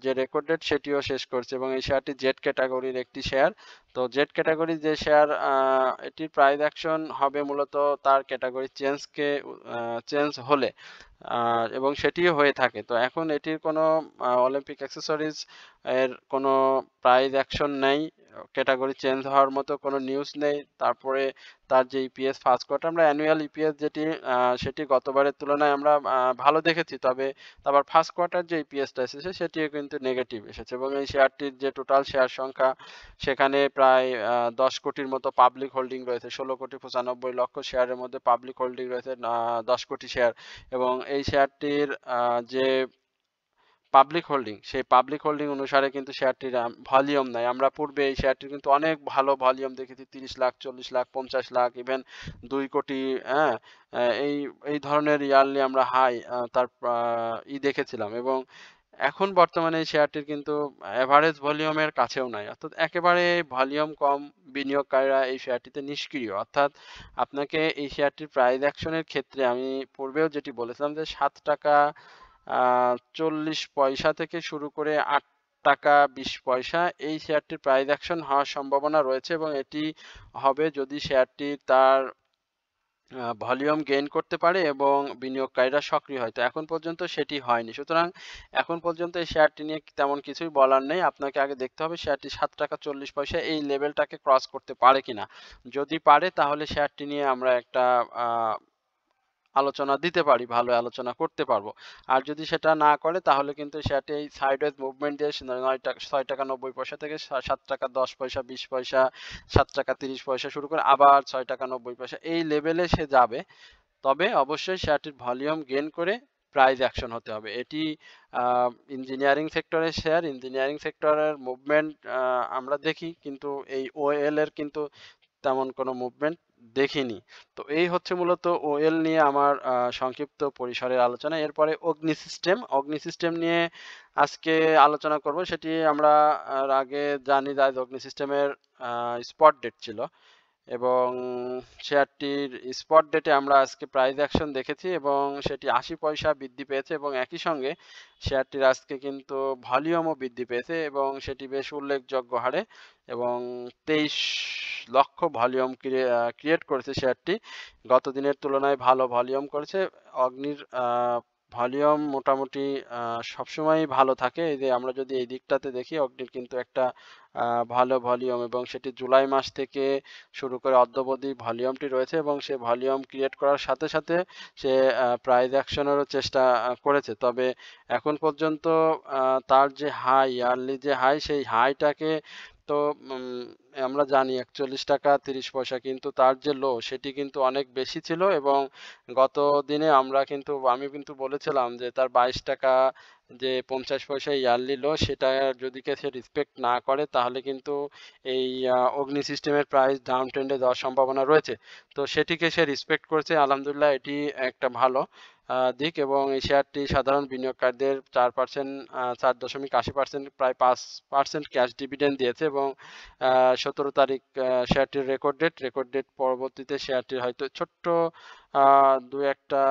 যে রেকর্ড ডেট সেটিও শেষ করছে এবং এই শেয়ারটি জেড ক্যাটাগরির একটি শেয়ার। তো জেড ক্যাটাগরির যে শেয়ার এটির প্রাইস অ্যাকশন হবে মূলত তার ক্যাটাগরি চেঞ্জ হলে এবং সেটিও হয়ে থাকে। তো এখন এটির কোনো অলিম্পিক অ্যাক্সেসরিজ এর কোনো প্রাইস অ্যাকশন নেই, ক্যাটাগরি চেঞ্জ হওয়ার মতো কোনো নিউজ নেই। তারপরে তার যে ইপিএস ফার্স্ট কোয়ার্টার আমরা অ্যানুয়াল ইপিএস যেটি সেটি গতবারের তুলনায় আমরা ভালো দেখেছি, তবে আবার ফার্স্ট কোয়ার্টার যে ইপিএসটা এসেছে সেটিও কিন্তু নেগেটিভ এসেছে এবং এই শেয়ারটির যে টোটাল শেয়ার সংখ্যা সেখানে প্রায় 10 কোটির মতো পাবলিক হোল্ডিং রয়েছে। 16,95,00,000 শেয়ারের মধ্যে পাবলিক হোল্ডিং রয়েছে 10 কোটি শেয়ার এবং এই শেয়ারটির যে পাবলিক হোল্ডিং সেই পাবলিক হোল্ডিং অনুসারে কিন্তু শেয়ারটির ভলিউম নাই। আমরা পূর্বে এই শেয়ারটির কিন্তু অনেক ভালো ভলিউম দেখেছি, 30 লাখ 40 লাখ 50 লাখ ইভেন 2 কোটি, হ্যাঁ, এই এই ধরনের ইয়ারলি আমরা হাই তার দেখেছিলাম এবং এখন বর্তমানে এই শেয়ারটির কিন্তু এভারেজ ভলিউমের কাছেও নাই, অর্থাৎ একেবারে ভলিউম কম। বিনিয়োগকারীরা এই শেয়ারটিতে নিষ্ক্রিয়, অর্থাৎ আপনাকে এই শেয়ারটির প্রাইস অ্যাকশনের ক্ষেত্রে আমি পূর্বেও যেটি বলেছিলাম যে 7 টাকা 40 পয়সা থেকে শুরু করে 8 টাকা 20 পয়সা এই শেয়ারটির প্রাইস অ্যাকশন হওয়ার সম্ভাবনা রয়েছে এবং এটি হবে যদি শেয়ারটি তার ভলিউম গেইন করতে পারে এবং বিনিয়োগকারীরা সক্রিয় হয়। তো এখন পর্যন্ত সেটি হয়নি, সুতরাং এখন পর্যন্ত এই শেয়ারটি নিয়ে তেমন কিছুই বলার নেই। আপনাকে আগে দেখতে হবে শেয়ারটি 7 টাকা 40 পয়সা এই লেভেলটাকে ক্রস করতে পারে কিনা। যদি পারে তাহলে শেয়ারটি নিয়ে আমরা একটা আলোচনা দিতে পারি, ভালো আলোচনা করতে পারবো। আর যদি সেটা না করে তাহলে কিন্তু শেয়ারটি এই সাইডওয়েজ মুভমেন্ট দিয়ে 6 টাকা 90 পয়সা থেকে 7 টাকা 10 পয়সা 20 পয়সা 7 টাকা 30 পয়সা শুরু করে আবার 6 টাকা 90 পয়সা এই লেভেলে সে যাবে। তবে অবশ্যই শেয়ারটির ভলিউম গেইন করে প্রাইস অ্যাকশন হতে হবে। এটি ইঞ্জিনিয়ারিং সেক্টরের শেয়ার, ইঞ্জিনিয়ারিং সেক্টরের মুভমেন্ট আমরা দেখি কিন্তু এই ওএল এর কিন্তু তেমন কোনো মুভমেন্ট দেখিনি। তো এই হচ্ছে মূলত ওএল নিয়ে আমার সংক্ষিপ্ত পরিসরের আলোচনা। এরপরে অগ্নি সিস্টেম নিয়ে আজকে আলোচনা করব। সেটি আমরা আগে জানি যে অগ্নি সিস্টেমের স্পট ডেট ছিল এবং শেয়ারটির স্পট ডেটে আমরা আজকে প্রাইস অ্যাকশন দেখেছি এবং সেটি 80 পয়সা বৃদ্ধি পেয়েছে এবং একই সঙ্গে শেয়ারটির আজকে কিন্তু ভলিউমও বৃদ্ধি পেয়েছে এবং সেটি বেশ উল্লেখযোগ্য হারে এবং 23 লক্ষ ভলিউম ক্রিয়েট করেছে শেয়ারটি। গত দিনের তুলনায় ভালো ভলিউম করেছে। অগ্নির ভলিউম মোটামুটি সবসময়ই ভালো থাকে। এই যে আমরা যদি এই দিকটাতে দেখি অগ্নির কিন্তু একটা ভালো ভলিউম এবং সেটি জুলাই মাস থেকে শুরু করে অদ্যাবধি ভলিউমটি রয়েছে এবং সে ভলিউম ক্রিয়েট করার সাথে, সাথে সে প্রাইস অ্যাকশনেরও চেষ্টা করেছে। তবে এখন পর্যন্ত তার যে হাই, ইয়ারলি যে হাই, সেই হাইটাকে তো আমরা জানি ৳৪১.৩০, কিন্তু তার যে লো সেটি কিন্তু অনেক বেশি ছিল এবং গত দিনে আমি কিন্তু বলেছিলাম যে তার ৳২২ যে ৫০ পয়সা ইয়ারলি লো সেটা যদি সে রেসপেক্ট না করে তাহলে কিন্তু এই অগ্নি সিস্টেমের প্রাইস ডাউন ট্রেন্ডে যাওয়ার সম্ভাবনা রয়েছে। তো সেটিকে সে রেসপেক্ট করেছে, আলহামদুলিল্লাহ, এটি একটা ভালো দিক এবং এই শেয়ারটি সাধারণ বিনিয়োগকারীদের 4% 4.৮% প্রায় 5% ক্যাশ ডিভিডেন্ড দিয়েছে এবং ১৭ তারিখ শেয়ারটির রেকর্ড ডেট পরবর্তীতে শেয়ারটির হয়তো ছোট্ট ২-১টা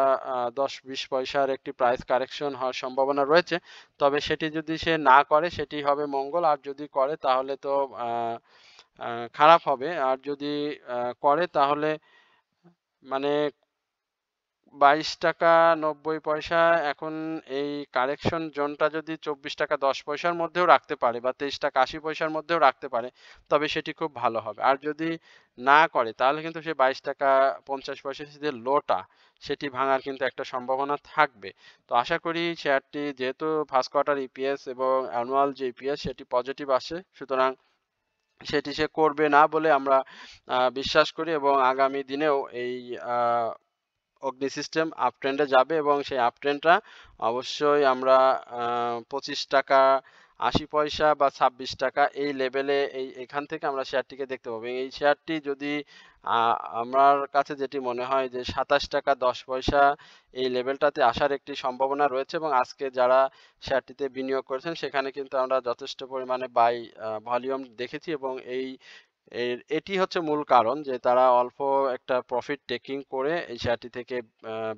১০-২০ পয়সার একটি প্রাইস কারেকশন হওয়ার সম্ভাবনা রয়েছে। তবে সেটি যদি সে না করে সেটি হবে মঙ্গল, আর যদি করে তাহলে তো খারাপ হবে। আর যদি করে তাহলে মানে ৳২২.৯০ এখন এই কারেকশন জোনটা যদি ৳২৪.১০ মধ্যেও রাখতে পারে বা ৳২৩.৮০ মধ্যেও রাখতে পারে তবে সেটি খুব ভালো হবে। আর যদি না করে তাহলে কিন্তু সে ৳২২.৫০ যে লোটা সেটি ভাঙার কিন্তু একটা সম্ভাবনা থাকবে। তো আশা করি শেয়ারটি যেহেতু ফার্স্ট কোয়ার্টার ইপিএস এবং অ্যানুয়াল যে ইপিএস সেটি পজিটিভ আসে, সুতরাং সেটি সে করবে না বলে আমরা বিশ্বাস করি এবং আগামী দিনেও এই আ অগ্নি সিস্টেম আপ ট্রেন্ডে যাবে এবং সেই আপ ট্রেন্ডটা অবশ্যই আমরা ৳২৫.৮০ বা ৳২৬ এই লেভেলে এখান থেকে আমরা শেয়ারটিকে দেখতে পাবো। এই শেয়ারটি যদি আ আমার কাছে যেটি মনে হয় যে ৳২৭.১০ এই লেভেলটাতে আসার একটি সম্ভাবনা রয়েছে এবং আজকে যারা শেয়ারটিতে বিনিয়োগ করেছেন সেখানে কিন্তু আমরা যথেষ্ট পরিমাণে ভলিউম দেখেছি এবং এটি হচ্ছে মূল কারণ যে তারা অল্প একটা প্রফিট টেকিং করে এই শেয়ারটি থেকে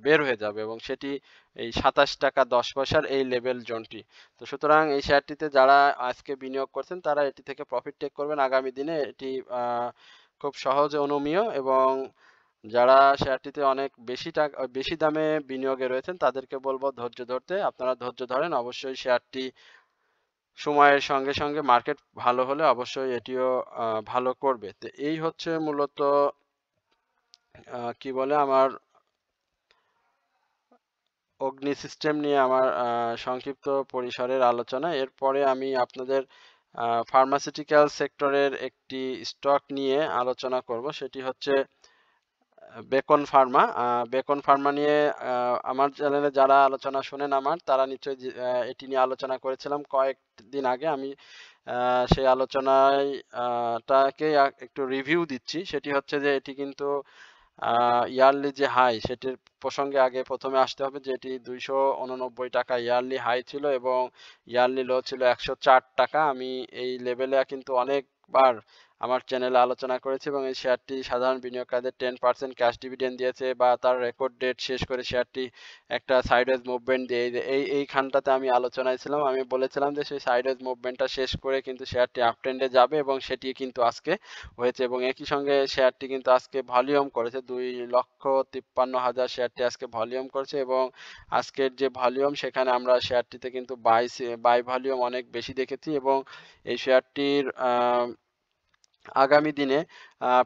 বের হয়ে যাবে এবং সেটি এই ৳২৭.১০ এই লেভেল জোনটি। তো সুতরাং এই শেয়ারটিতে যারা আজকে বিনিয়োগ করছেন তারা এটি থেকে প্রফিট টেক করবেন আগামী দিনে। এটি খুব সহজে অনুমেয় এবং যারা শেয়ারটিতে অনেক বেশি দামে বিনিয়োগে রয়েছেন তাদেরকে বলব ধৈর্য ধরতে। আপনারা ধৈর্য ধরেন, অবশ্যই শেয়ারটি সময়ের সঙ্গে, সঙ্গে মার্কেট ভালো হলে অবশ্যই এটিও ভালো করবে। তো এই হচ্ছে মূলত কি বলে আমার অগ্নি সিস্টেম নিয়ে আমার সংক্ষিপ্ত পরিসরের আলোচনা। এরপরে আমি আপনাদের ফার্মাসিউটিক্যাল সেক্টরের একটি স্টক নিয়ে আলোচনা করব। সেটি হচ্ছে বেকন ফার্মা। বেকন ফার্মা নিয়ে আমার চ্যানেলে যারা আলোচনা শোনেন তারা নিশ্চয়ই এটি নিয়ে আলোচনা করেছিলাম কয়েকদিন আগে। আমি সেই আলোচনায় টাকে একটু রিভিউ দিচ্ছি। সেটি হচ্ছে যে এটি কিন্তু ইয়ারলি যে হাই সেটির প্রসঙ্গে আগে প্রথমে আসতে হবে যে এটি ৳২৮৯ ইয়ারলি হাই ছিল এবং ইয়ারলি লো ছিল ৳১০৪। আমি এই লেভেলে কিন্তু অনেকবার আমার চ্যানেলে আলোচনা করেছি এবং এই শেয়ারটি সাধারণ বিনিয়োগকারীদের 10% ক্যাশ ডিভিডেন্ড দিয়েছে বা তার রেকর্ড ডেট শেষ করে শেয়ারটি একটা সাইডওয়েজ মুভমেন্ট দিয়ে এইখানটাতে আমি আলোচনায় ছিলাম। আমি বলেছিলাম যে সেই সাইডওয়েজ মুভমেন্টটা শেষ করে কিন্তু শেয়ারটি আপ ট্রেন্ডে যাবে এবং সেটি কিন্তু আজকে হয়েছে এবং একই সঙ্গে শেয়ারটি কিন্তু আজকে ভলিউম করেছে ২,৫৩,০০০ শেয়ারটি আজকে ভলিউম করেছে এবং আজকের যে ভলিউম সেখানে আমরা শেয়ারটিতে কিন্তু বাই ভলিউম অনেক বেশি দেখেছি এবং এই শেয়ারটির আগামী দিনে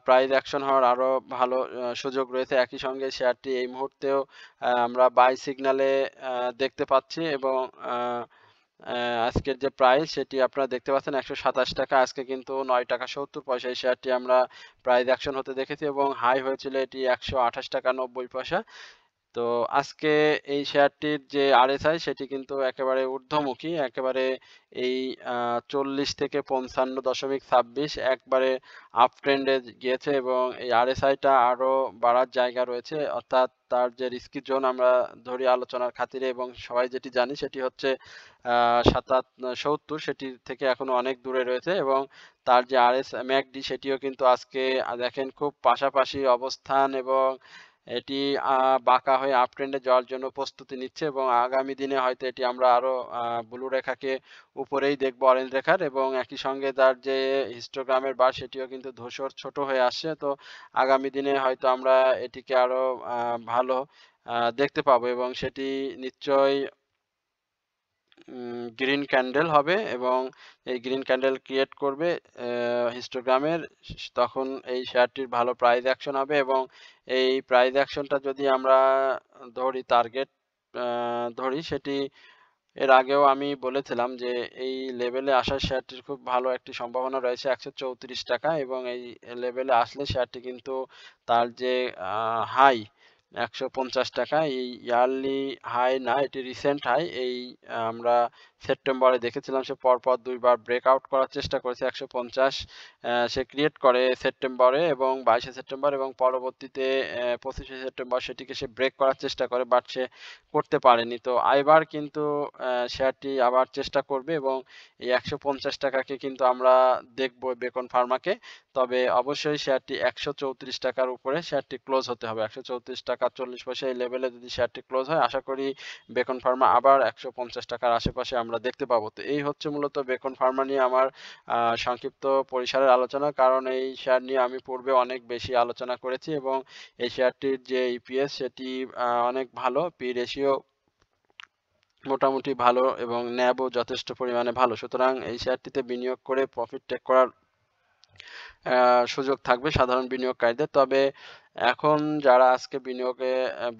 প্রাইস অ্যাকশন হওয়ার আরো ভালো সুযোগ রয়েছে। একই সঙ্গে শেয়ারটি এই মুহূর্তেও আমরা বাই সিগন্যালে দেখতে পাচ্ছি এবং আজকের যে প্রাইস সেটি আপনারা দেখতে পাচ্ছেন ৳১২৭। আজকে কিন্তু ৳৯.৭০ এই শেয়ারটি আমরা প্রাইস অ্যাকশন হতে দেখেছি এবং হাই হয়েছিল এটি ৳১২৮.৯০। তো আজকে এই শেয়ারটির যে আরএসআই সেটি কিন্তু একেবারে ঊর্ধ্বমুখী, একেবারে এই ৪০ থেকে ৫৫.২৬ একবারে আপ ট্রেন্ডে গিয়েছে এবং এই আরএসআইটা আরো বাড়ার জায়গা রয়েছে। অর্থাৎ তার যে রিস্কি জোন আমরা ধরি আলোচনার খাতিরে এবং সবাই যেটি জানি সেটি হচ্ছে ৭০ সেটির থেকে এখনো অনেক দূরে রয়েছে এবং তার যে ম্যাকডি সেটিও কিন্তু আজকে দেখেন খুব পাশাপাশি অবস্থান এবং এটি বাঁকা হয়ে আপ ট্রেন্ডে যাওয়ার জন্য প্রস্তুতি নিচ্ছে এবং আগামী দিনে হয়তো এটি আমরা আরো ব্লু রেখাকে উপরেই দেখব অরেঞ্জ রেখার এবং একই সঙ্গে তার যে হিস্টোগ্রামের বার সেটিও কিন্তু ধূসর ছোট হয়ে আসছে। তো আগামী দিনে হয়তো আমরা এটিকে আরো ভালো দেখতে পাবো এবং সেটি নিশ্চয়ই গ্রিন ক্যান্ডেল হবে এবং এই গ্রিন ক্যান্ডেল ক্রিয়েট করবে হিস্টোগ্রামের। তখন এই শেয়ারটির ভালো প্রাইস অ্যাকশন হবে এবং এই প্রাইস অ্যাকশনটা যদি আমরা ধরি টার্গেট ধরি, সেটি এর আগেও আমি বলেছিলাম যে এই লেভেলে আসার শেয়ারটির খুব ভালো একটি সম্ভাবনা রয়েছে 134 টাকা, এবং এই লেভেলে আসলে শেয়ারটি কিন্তু তার যে হাই 150 টাকা, এই ইয়ারলি হাই না, এটি রিসেন্ট হাই। এই আমরা সেপ্টেম্বরে দেখেছিলাম সে পরপর ২ বার ব্রেকআউট করার চেষ্টা করেছে ১৫০। সে ক্রিয়েট করে সেপ্টেম্বরে এবং ২২শে সেপ্টেম্বর, এবং পরবর্তীতে ২৫শে সেপ্টেম্বর সেটিকে সে ব্রেক করার চেষ্টা করে, বাট সে করতে পারেনি। তো এবার কিন্তু শেয়ারটি আবার চেষ্টা করবে এবং এই ১৫০ টাকাকে কিন্তু আমরা দেখব বেকন ফার্মাকে। তবে অবশ্যই শেয়ারটি ১৩৪ টাকার উপরে শেয়ারটি ক্লোজ হতে হবে। ১৩৪ টাকা ৪০ পয়সা এই লেভেলে যদি শেয়ারটি ক্লোজ হয়, আশা করি বেকন ফার্মা আবার ১৫০ টাকার আশেপাশে আমরা দেখতে পাবো। তো এই হচ্ছে মূলত বেকন ফার্মা নিয়ে আমার সংক্ষিপ্ত পরিসরের আলোচনা। কারণ এই শেয়ার নিয়ে আমি পূর্বে অনেক বেশি আলোচনা করেছি এবং এই শেয়ারটির যে ইপিএস সেটি অনেক ভালো, পি রেশিও মোটামুটি ভালো এবং ন্যাবও যথেষ্ট পরিমাণে ভালো। সুতরাং এই শেয়ারটিতে বিনিয়োগ করে প্রফিট টেক করার সুযোগ থাকবে সাধারণ বিনিয়োগকারীদের। তবে এখন যারা আজকে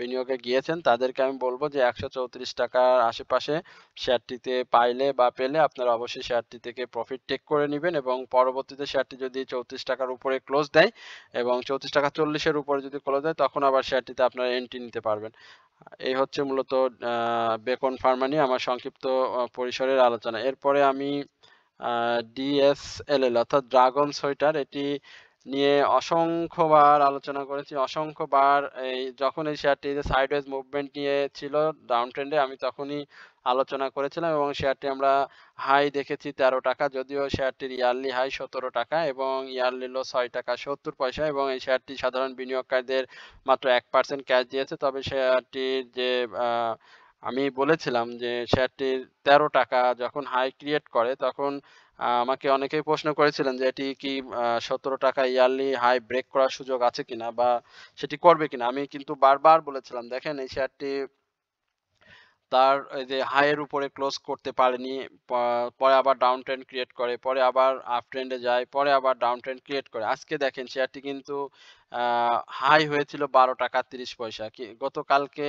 বিনিয়োগে গিয়েছেন তাদেরকে আমি বলব যে ১৩৪ টাকার আশেপাশে শেয়ারটিতে পাইলে বা পেলে আপনারা অবশ্যই শেয়ারটি থেকে প্রফিট টেক করে নিবেন এবং পরবর্তীতে শেয়ারটি যদি ৩৪ টাকার উপরে ক্লোজ দেয় এবং ৩৪ টাকা ৪০ এর উপরে যদি ক্লোজ দেয়, তখন আবার শেয়ারটিতে আপনারা এন্ট্রি নিতে পারবেন। এই হচ্ছে মূলত বেকন ফার্মা নিয়ে আমার সংক্ষিপ্ত পরিসরের আলোচনা। এরপরে আমি ডিএসএলএল অর্থাৎ ড্রাগন সোয়েটার, এটি নিয়ে অসংখ্যবার আলোচনা করেছি। অসংখ্যবার যখন এই শেয়ারটি সাইডওয়েজ মুভমেন্ট নিয়ে ছিল ডাউন ট্রেন্ডে, আমি তখনই আলোচনা করেছিলাম এবং শেয়ারটি আমরা হাই দেখেছি ১৩ টাকা, যদিও শেয়ারটির ইয়ারলি হাই ১৭ টাকা এবং ইয়ারলি লো ৬ টাকা ৭০ পয়সা, এবং এই শেয়ারটি সাধারণ বিনিয়োগকারীদের মাত্র ১% ক্যাশ দিয়েছে। তবে শেয়ারটির যে আমি বলেছিলাম যে শেয়ারটির ১৩ টাকা যখন হাই ক্রিয়েট করে, তখন আমাকে অনেকেই প্রশ্ন করেছিলেন যে এটি কি ১৭ টাকা ইয়ারলি হাই ব্রেক করার সুযোগ আছে কিনা বা সেটি করবে কিনা। আমি কিন্তু বারবার বলেছিলাম, দেখেন এই শেয়ারটি তার এই যে হাই এর উপরে ক্লোজ করতে পারেনি। পরে আবার ডাউন ট্রেন্ড ক্রিয়েট করে, পরে আবার আপ ট্রেন্ডে যায়, পরে আবার ডাউন ট্রেন্ড ক্রিয়েট করে। আজকে দেখেন শেয়ারটি কিন্তু হাই হয়েছিল ১২ টাকা ৩০ পয়সা। গতকালকে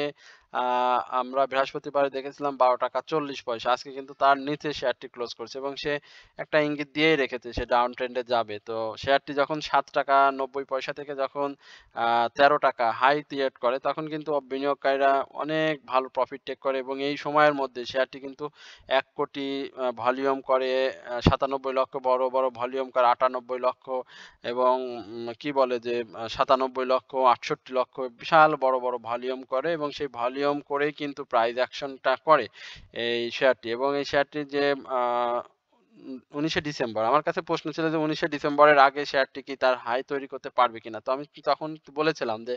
আমরা বৃহস্পতিবারে দেখেছিলাম ১২ টাকা ৪০ পয়সা। আজকে কিন্তু তার নিচে শেয়ারটি ক্লোজ করছে এবং সে একটা ইঙ্গিত দিয়েই রেখেছে সে ডাউন ট্রেন্ডে যাবে। তো শেয়ারটি যখন ৭ টাকা ৯০ পয়সা থেকে যখন ১৩ টাকা হাই ক্রিয়েট করে, তখন কিন্তু বিনিয়োগকারীরা অনেক ভালো প্রফিট টেক করে এবং এই সময়ের মধ্যে শেয়ারটি কিন্তু ১ কোটি ভলিউম করে, ৯৭ লক্ষ বড়, বড় ভলিউম করে ৯৮ লক্ষ, এবং কি বলে যে ৯৭ লক্ষ, ৬৮ লক্ষ বিশাল বড়, বড় ভলিউম করে এবং সেই ভলিউম করেই কিন্তু প্রাইস অ্যাকশনটা করে এই শেয়ারটি। এবং এই শেয়ারটির যে ১৯শে ডিসেম্বর, আমার কাছে প্রশ্ন ছিল যে ১৯শে ডিসেম্বরের আগে শেয়ারটি কি তার হাই তৈরি করতে পারবে কিনা। তো আমি তখন বলেছিলাম যে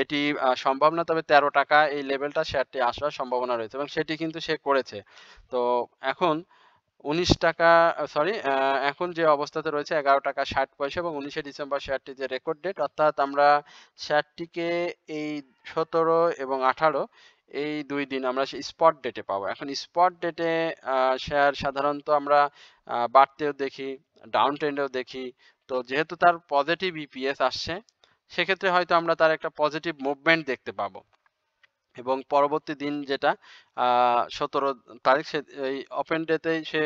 এটি সম্ভব না, তবে ১৩ টাকা এই লেভেলটা শেয়ারটি আসার সম্ভাবনা রয়েছে এবং সেটি কিন্তু সে করেছে। তো এখন ১৯ টাকা সরি এখন যে অবস্থাতে রয়েছে ১১ টাকা ৬০ পয়সা এবং ১৯শে ডিসেম্বর শেয়ারটির যে রেকর্ড ডেট, অর্থাৎ আমরা শেয়ারটিকে এই ১৭ এবং ১৮ এই ২ দিন আমরা স্পট ডেটে পাবো। এখন স্পট ডেটে শেয়ার সাধারণত আমরা বাড়তেও দেখি, ডাউন ট্রেন্ডেও দেখি। তো যেহেতু তার পজিটিভ ইপিএস আসছে, সেক্ষেত্রে হয়তো আমরা তার একটা পজিটিভ মুভমেন্ট দেখতে পাবো। এবং পরবর্তী দিন যেটা ১৭ তারিখ, সে এই ওপেন ডেতেই সে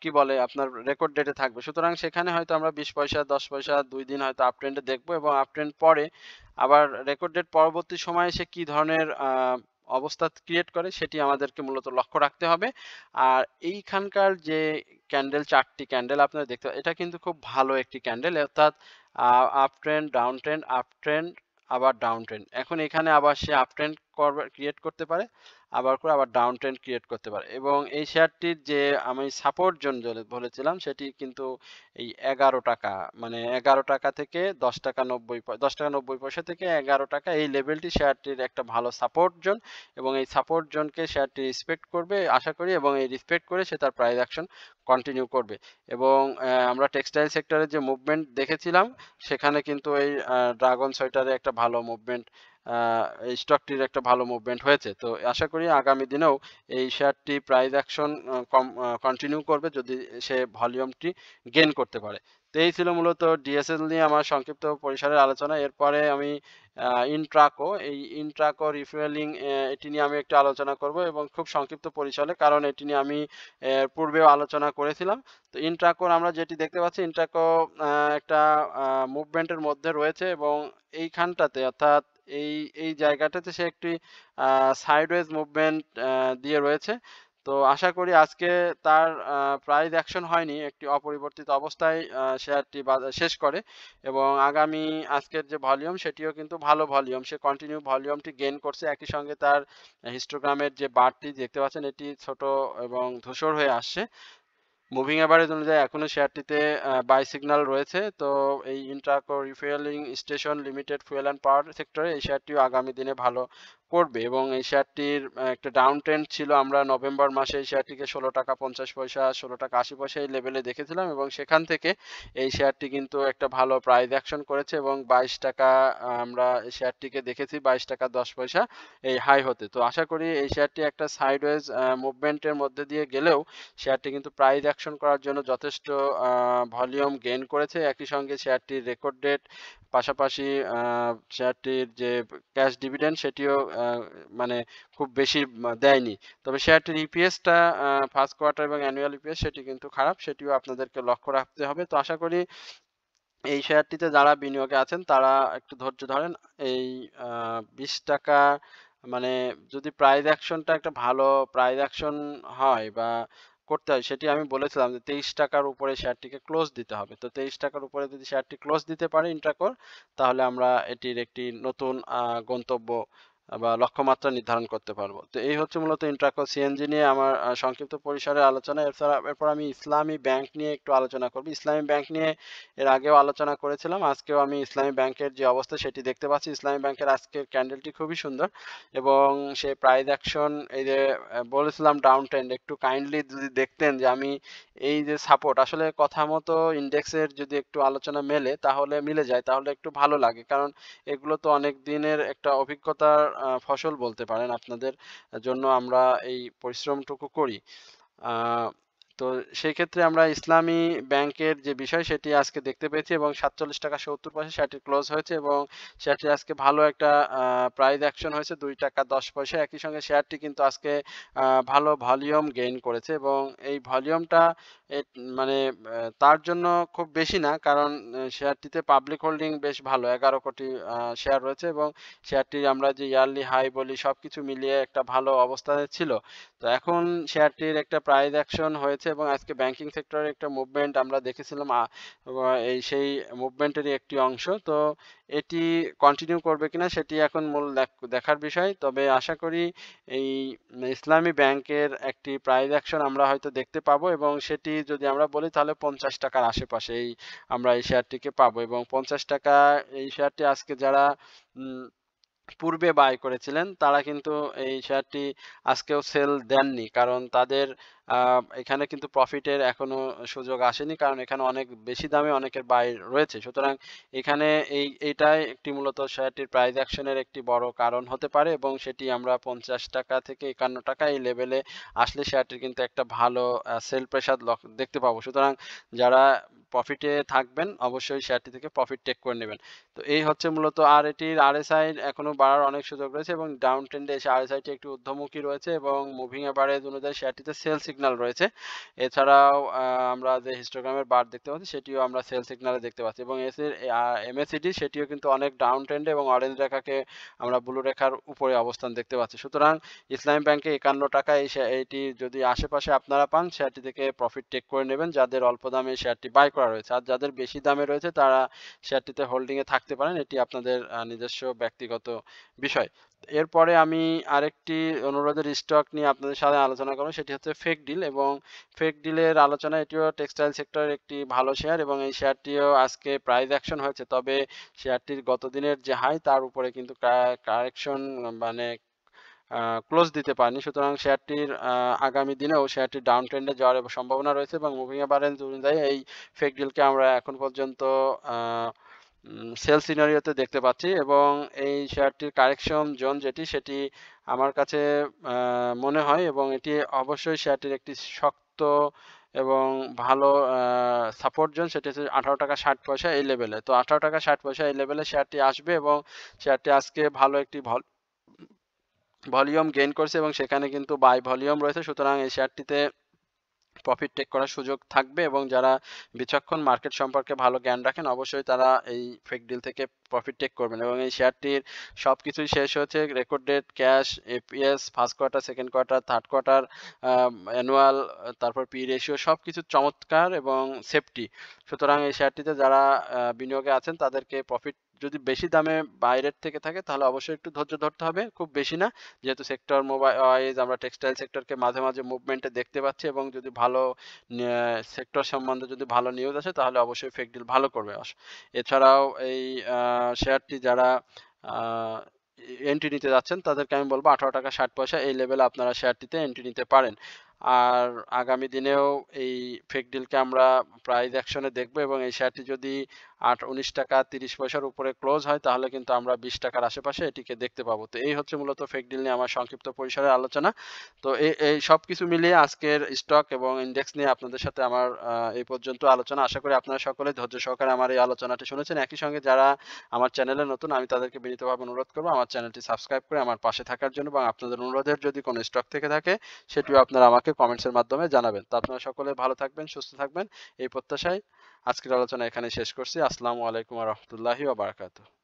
কি বলে আপনার রেকর্ড ডেটে থাকবে। সুতরাং সেখানে হয়তো আমরা ২০ পয়সা ১০ পয়সা ২ দিন হয়তো আপ ট্রেন্ডে দেখবো এবং আপ ট্রেন্ড পরে আবার রেকর্ড ডেট পরবর্তী সময়ে সে কি ধরনের অবস্থা ক্রিয়েট করে সেটি আমাদেরকে মূলত লক্ষ্য রাখতে হবে। আর এইখানকার যে ক্যান্ডেল, ৪ টি ক্যান্ডেল আপনারা দেখতে, এটা কিন্তু খুব ভালো একটি ক্যান্ডেল, অর্থাৎ up trend, down trend, up trend, আবার ডাউন ট্রেন্ড। এখন এখানে আবার সে আপ ট্রেন্ড ক্রিয়েট করতে পারে, আবার ডাউন ট্রেন্ড ক্রিয়েট করতে পারে এবং এই শেয়ারটির যে আমি সাপোর্ট জোন বলেছিলাম সেটি কিন্তু এই ১১ টাকা, মানে ১১ টাকা থেকে ১০ টাকা ৯০ পয়সা থেকে ১১ টাকা, এই লেভেলটি শেয়ারটির একটা ভালো সাপোর্ট জোন এবং এই সাপোর্ট জোনকে শেয়ারটি রেসপেক্ট করবে আশা করি, এবং এই রেসপেক্ট করে সে তার প্রাইস অ্যাকশন কন্টিনিউ করবে। এবং আমরা টেক্সটাইল সেক্টরে যে মুভমেন্ট দেখেছিলাম, সেখানে কিন্তু এই ড্রাগন সোয়েটারে একটা ভালো মুভমেন্ট এই স্টকটির একটা ভালো মুভমেন্ট হয়েছে। তো আশা করি আগামী দিনেও এই শেয়ারটি প্রাইস অ্যাকশন কন্টিনিউ করবে যদি সে ভলিউমটি গেইন করতে পারে। তো এই ছিল মূলত ডিএসএল নিয়ে আমার সংক্ষিপ্ত পরিসরের আলোচনা। এরপরে আমি ইন্ট্রাকো, এই ইন্ট্রাকো রিফুয়েলিং এটি নিয়ে আমি একটু আলোচনা করব এবং খুব সংক্ষিপ্ত পরিসরে, কারণ এটি নিয়ে আমি পূর্বেও আলোচনা করেছিলাম। তো ইন্ট্রাকোর আমরা যেটি দেখতে পাচ্ছি, ইন্ট্রাকো একটা মুভমেন্টের মধ্যে রয়েছে এবং এইখানটাতে অর্থাৎ এই এই জায়গাটাতে সে একটি সাইডওয়েজ মুভমেন্ট দিয়ে রয়েছে। তো আশা করি আজকে তার প্রাইস অ্যাকশন হয়নি, একটি অপরিবর্তিত অবস্থায় শেয়ারটি শেষ করে এবং আগামী আজকের যে ভলিউম সেটিও কিন্তু ভালো ভলিউম, সে কন্টিনিউ ভলিউমটি গেইন করছে। একই সঙ্গে তার হিস্টোগ্রামের যে বারটি দেখতে পাচ্ছেন এটি ছোট এবং ধূসর হয়ে আসছে। মুভিং এভারেজ অনুযায়ী এখনো শেয়ারটিতে বাই সিগন্যাল রয়েছে। তো এই Intraco refuelling station limited fuel and power সেক্টরে এই শেয়ারটিও আগামী দিনে ভালো করবে এবং এই শেয়ারটির একটা ডাউন ট্রেন্ড ছিল। আমরা নভেম্বর মাসে এই শেয়ারটিকে 16 টাকা 50 পয়সা 16 টাকা 80 পয়সা এই লেভেলে দেখেছিলাম এবং সেখান থেকে এই শেয়ারটি কিন্তু একটা ভালো প্রাইস অ্যাকশন করেছে এবং 22 টাকা আমরা এই শেয়ারটিকে দেখেছি 22 টাকা 10 পয়সা এই হাই হতে। তো আশা করি এই শেয়ারটি একটা সাইডওয়েজ মুভমেন্টের মধ্যে দিয়ে গেলেও শেয়ারটি কিন্তু প্রাইস অ্যাকশন করার জন্য যথেষ্ট ভলিউম গেইন করেছে। একই সঙ্গে শেয়ারটির রেকর্ড ডেট, পাশাপাশি শেয়ারটির যে ক্যাশ ডিভিডেন্ড সেটিও মানে খুব বেশি দেয়নি। তবে শেয়ারটির ইপিএসটা ফার্স্ট কোয়ার্টার এবং অ্যানুয়াল ইপিএস সেটি কিন্তু খারাপ, সেটিও আপনাদেরকে লক্ষ্য রাখতে হবে। তো আশা করি এই শেয়ারটিতে যারা বিনিয়োগে আছেন তারা একটু ধৈর্য ধরেন। এই 20 টাকা মানে যদি প্রাইস অ্যাকশনটা একটা ভালো প্রাইস অ্যাকশন হয় বা করতে হয়, সেটি আমি বলেছিলাম যে 23 টাকার উপরে শেয়ারটিকে ক্লোজ দিতে হবে। তো 23 টাকার উপরে যদি শেয়ারটি ক্লোজ দিতে পারে ইন্ট্রাকোর, তাহলে আমরা এটির একটি নতুন গন্তব্য বা লক্ষ্যমাত্রা নির্ধারণ করতে পারবো। তো এই হচ্ছে মূলত ইন্ট্রাকো সিএনজি নিয়ে আমার সংক্ষিপ্ত পরিসরে আলোচনা। এরপর আমি ইসলামী ব্যাংক নিয়ে একটু আলোচনা করব। ইসলামী ব্যাংক নিয়ে এর আগেও আলোচনা করেছিলাম। আজকেও আমি ইসলামী ব্যাংকের যে অবস্থা সেটি দেখতে পাচ্ছি। ইসলামী ব্যাংকের আজকের ক্যান্ডেলটি খুবই সুন্দর এবং সে প্রাইস অ্যাকশন এই যে বলেছিলাম ডাউন ট্রেন্ড, একটু কাইন্ডলি যদি দেখতেন যে আমি এই যে সাপোর্ট আসলে কথা মতো ইন্ডেক্সের যদি একটু আলোচনা মিলে যায় তাহলে একটু ভালো লাগে, কারণ এগুলো তো অনেক দিনের একটা অভিজ্ঞতার ফসল বলতে পারেন আপনাদের জন্য আমরা এই পরিশ্রমটুকু করি। আহ, তো সেই ক্ষেত্রে আমরা ইসলামী ব্যাংকের যে বিষয় সেটি আজকে দেখতে পেয়েছি এবং 47 টাকা 70 পয়সা শেয়ারটি ক্লোজ হয়েছে এবং শেয়ারটি আজকে ভালো একটা প্রাইস অ্যাকশন হয়েছে 2 টাকা 10 পয়সা। একই সঙ্গে শেয়ারটি কিন্তু আজকে ভালো ভলিউম গেইন করেছে এবং এই ভলিউমটা মানে তার জন্য খুব বেশি না, কারণ শেয়ারটিতে পাবলিক হোল্ডিং বেশ ভালো, 11 কোটি শেয়ার রয়েছে এবং শেয়ারটি আমরা যে ইয়ারলি হাই বলি সবকিছু মিলিয়ে একটা ভালো অবস্থানে ছিল। তো এখন শেয়ারটির একটা প্রাইস অ্যাকশন হয়েছে এবং আজকে ব্যাংকিং সেক্টরের একটা মুভমেন্ট আমরা দেখেছিলাম, এই সেই মুভমেন্টেরই একটি অংশ। তো এটি কন্টিনিউ করবে কিনা সেটি এখন মূল দেখার বিষয়। তবে আশা করি এই ইসলামী ব্যাংকের একটি প্রাইস অ্যাকশন আমরা হয়তো দেখতে পাবো এবং সেটি যদি আমরা বলি তাহলে 50 টাকার আশেপাশেই আমরা এই শেয়ারটিকে পাবো এবং 50 টাকা এই শেয়ারটি আজকে যারা পূর্বে বাই করেছিলেন তারা কিন্তু এই শেয়ারটি আজকেও সেল দেননি, কারণ তাদের এখানে কিন্তু প্রফিটের এখনো সুযোগ আসেনি, কারণ এখানে অনেক বেশি দামে অনেকের বাই রয়েছে। সুতরাং এখানে এইটাই একটি মূলত শেয়ারটির প্রাইস অ্যাকশনের একটি বড় কারণ হতে পারে এবং সেটি আমরা 50 টাকা থেকে 51 টাকা এই লেভেলে আসলে শেয়ারটির কিন্তু একটা ভালো সেল প্রেসার দেখতে পাবো। সুতরাং যারা প্রফিটে থাকবেন অবশ্যই শেয়ারটি থেকে প্রফিট টেক করে নেবেন। তো এই হচ্ছে মূলত, আর এটির আরএসআই এখনো বাড়ার অনেক সুযোগ রয়েছে এবং ডাউন ট্রেন্ডে এসে আরএসআইটি একটু ঊর্ধ্বমুখী রয়েছে এবং মুভিং এভারেজ অনুযায়ী শেয়ারটিতে সেল সিগন্যাল রয়েছে। এছাড়াও আমরা যে হিস্টোগ্রামের বার দেখতে পাচ্ছি সেটিও আমরা সেল সিগন্যালে দেখতে পাচ্ছি এবং এমএসিডি সেটিও কিন্তু অনেক ডাউন ট্রেন্ডে এবং অরেঞ্জ রেখাকে আমরা ব্লু রেখার উপরে অবস্থান দেখতে পাচ্ছি। সুতরাং ইসলামী ব্যাংকে 51 টাকা এইটি যদি আশেপাশে আপনারা পান শেয়ারটি থেকে প্রফিট টেক করে নেবেন যাদের অল্প দামে শেয়ারটি বাই করা রয়েছে, আর যাদের বেশি দামে রয়েছে তারা শেয়ারটিতে হোল্ডিং এ থাকতে পারেন, এটি আপনাদের নিজস্ব ব্যক্তিগত বিষয়। এরপরে আমি আরেকটি অনুরোধের স্টক নিয়ে আপনাদের সাথে আলোচনা করব, সেটি হচ্ছে ফেক ডিল এবং ফেক ডিলের আলোচনা। এটিও টেক্সটাইল সেক্টরের একটি ভালো শেয়ার এবং এই শেয়ারটিও আজকে প্রাইস অ্যাকশন হয়েছে, তবে শেয়ারটির গত দিনের যে হাই তার উপরে কিন্তু কারেকশন মানে ক্লোজ দিতে পারেনি। সুতরাং শেয়ারটির আগামী দিনেও শেয়ারটির ডাউন ট্রেন্ডে যাওয়ার সম্ভাবনা রয়েছে এবং মুভিং এভারেজ অনুযায়ী এই ফেক ডিলকে আমরা এখন পর্যন্ত সেল সিনারিওতে দেখতে পাচ্ছি এবং এই শেয়ারটির কারেকশন জোন সেটি আমার কাছে মনে হয় এবং এটি অবশ্যই শেয়ারটির একটি শক্ত এবং ভালো সাপোর্ট জোন, সেটি হচ্ছে 18 টাকা 60 পয়সা এই লেভেলে। তো 18 টাকা 60 পয়সা এই লেভেলে শেয়ারটি আসবে এবং শেয়ারটি আজকে ভালো একটি ভলিউম গেইন করছে এবং সেখানে কিন্তু বাই ভলিউম রয়েছে, সুতরাং এই শেয়ারটিতে প্রফিট টেক করার সুযোগ থাকবে এবং যারা বিচক্ষণ, মার্কেট সম্পর্কে ভালো জ্ঞান রাখেন, অবশ্যই তারা এই ফেক ডিল থেকে প্রফিট টেক করবেন। এবং এই শেয়ারটির সবকিছুই শেষ হয়েছে, record date, cash, EPS, first quarter, second quarter, third quarter, annual, তারপর পি রেশিও সবকিছু চমৎকার এবং সেফটি। সুতরাং এই শেয়ারটিতে যারা বিনিয়োগে আছেন তাদেরকে প্রফিট যদি বেশি দামে বাইরের থেকে থাকে তাহলে অবশ্যই একটু ধৈর্য ধরতে হবে, খুব বেশি না, যেহেতু সেক্টর মোবাইল ওয়াইজ আমরা টেক্সটাইল সেক্টরকে মাঝে মাঝে মুভমেন্টে দেখতে পাচ্ছি এবং যদি ভালো সেক্টর সম্বন্ধে যদি ভালো নিউজ আসে তাহলে অবশ্যই ফেক ডিল ভালো করবে। এছাড়াও এই শেয়ারটি যারা এন্ট্রি নিতে যাচ্ছেন তাদেরকে আমি বলবো 18 টাকা 60 পয়সা এই লেভেলে আপনারা শেয়ারটিতে এন্ট্রি নিতে পারেন। আর আগামী দিনেও এই ফেক ডিলকে আমরা প্রাইস অ্যাকশনে দেখব এবং এই শেয়ারটি যদি 19 টাকা 30 পয়সার উপরে ক্লোজ হয় তাহলে কিন্তু আমরা 20 টাকার আশেপাশে এটিকে দেখতে পাবো। তো এই হচ্ছে মূলত ফেক ডিল নিয়ে আমার সংক্ষিপ্ত পরিসরের আলোচনা। তো এই সব কিছু মিলিয়ে আজকের স্টক এবং ইন্ডেক্স নিয়ে আপনাদের সাথে আমার এই পর্যন্ত আলোচনা। আশা করি আপনারা সকলে ধৈর্য সহকারে আমার এই আলোচনাটি শুনেছেন। একই সঙ্গে যারা আমার চ্যানেলে নতুন, আমি তাদেরকে বিনীতভাবে অনুরোধ করব আমার চ্যানেলটি সাবস্ক্রাইব করে আমার পাশে থাকার জন্য এবং আপনাদের অনুরোধের যদি কোনো স্টক থেকে থাকে সেটিও আপনারা আমাকে কমেন্টসের মাধ্যমে জানাবেন। তো আপনারা সকলে ভালো থাকবেন, সুস্থ থাকবেন এই প্রত্যাশায় আজকের আলোচনা এখানে শেষ করছি। আসসালামু আলাইকুম ওয়া রাহমাতুল্লাহি ওয়া বারাকাতুহু।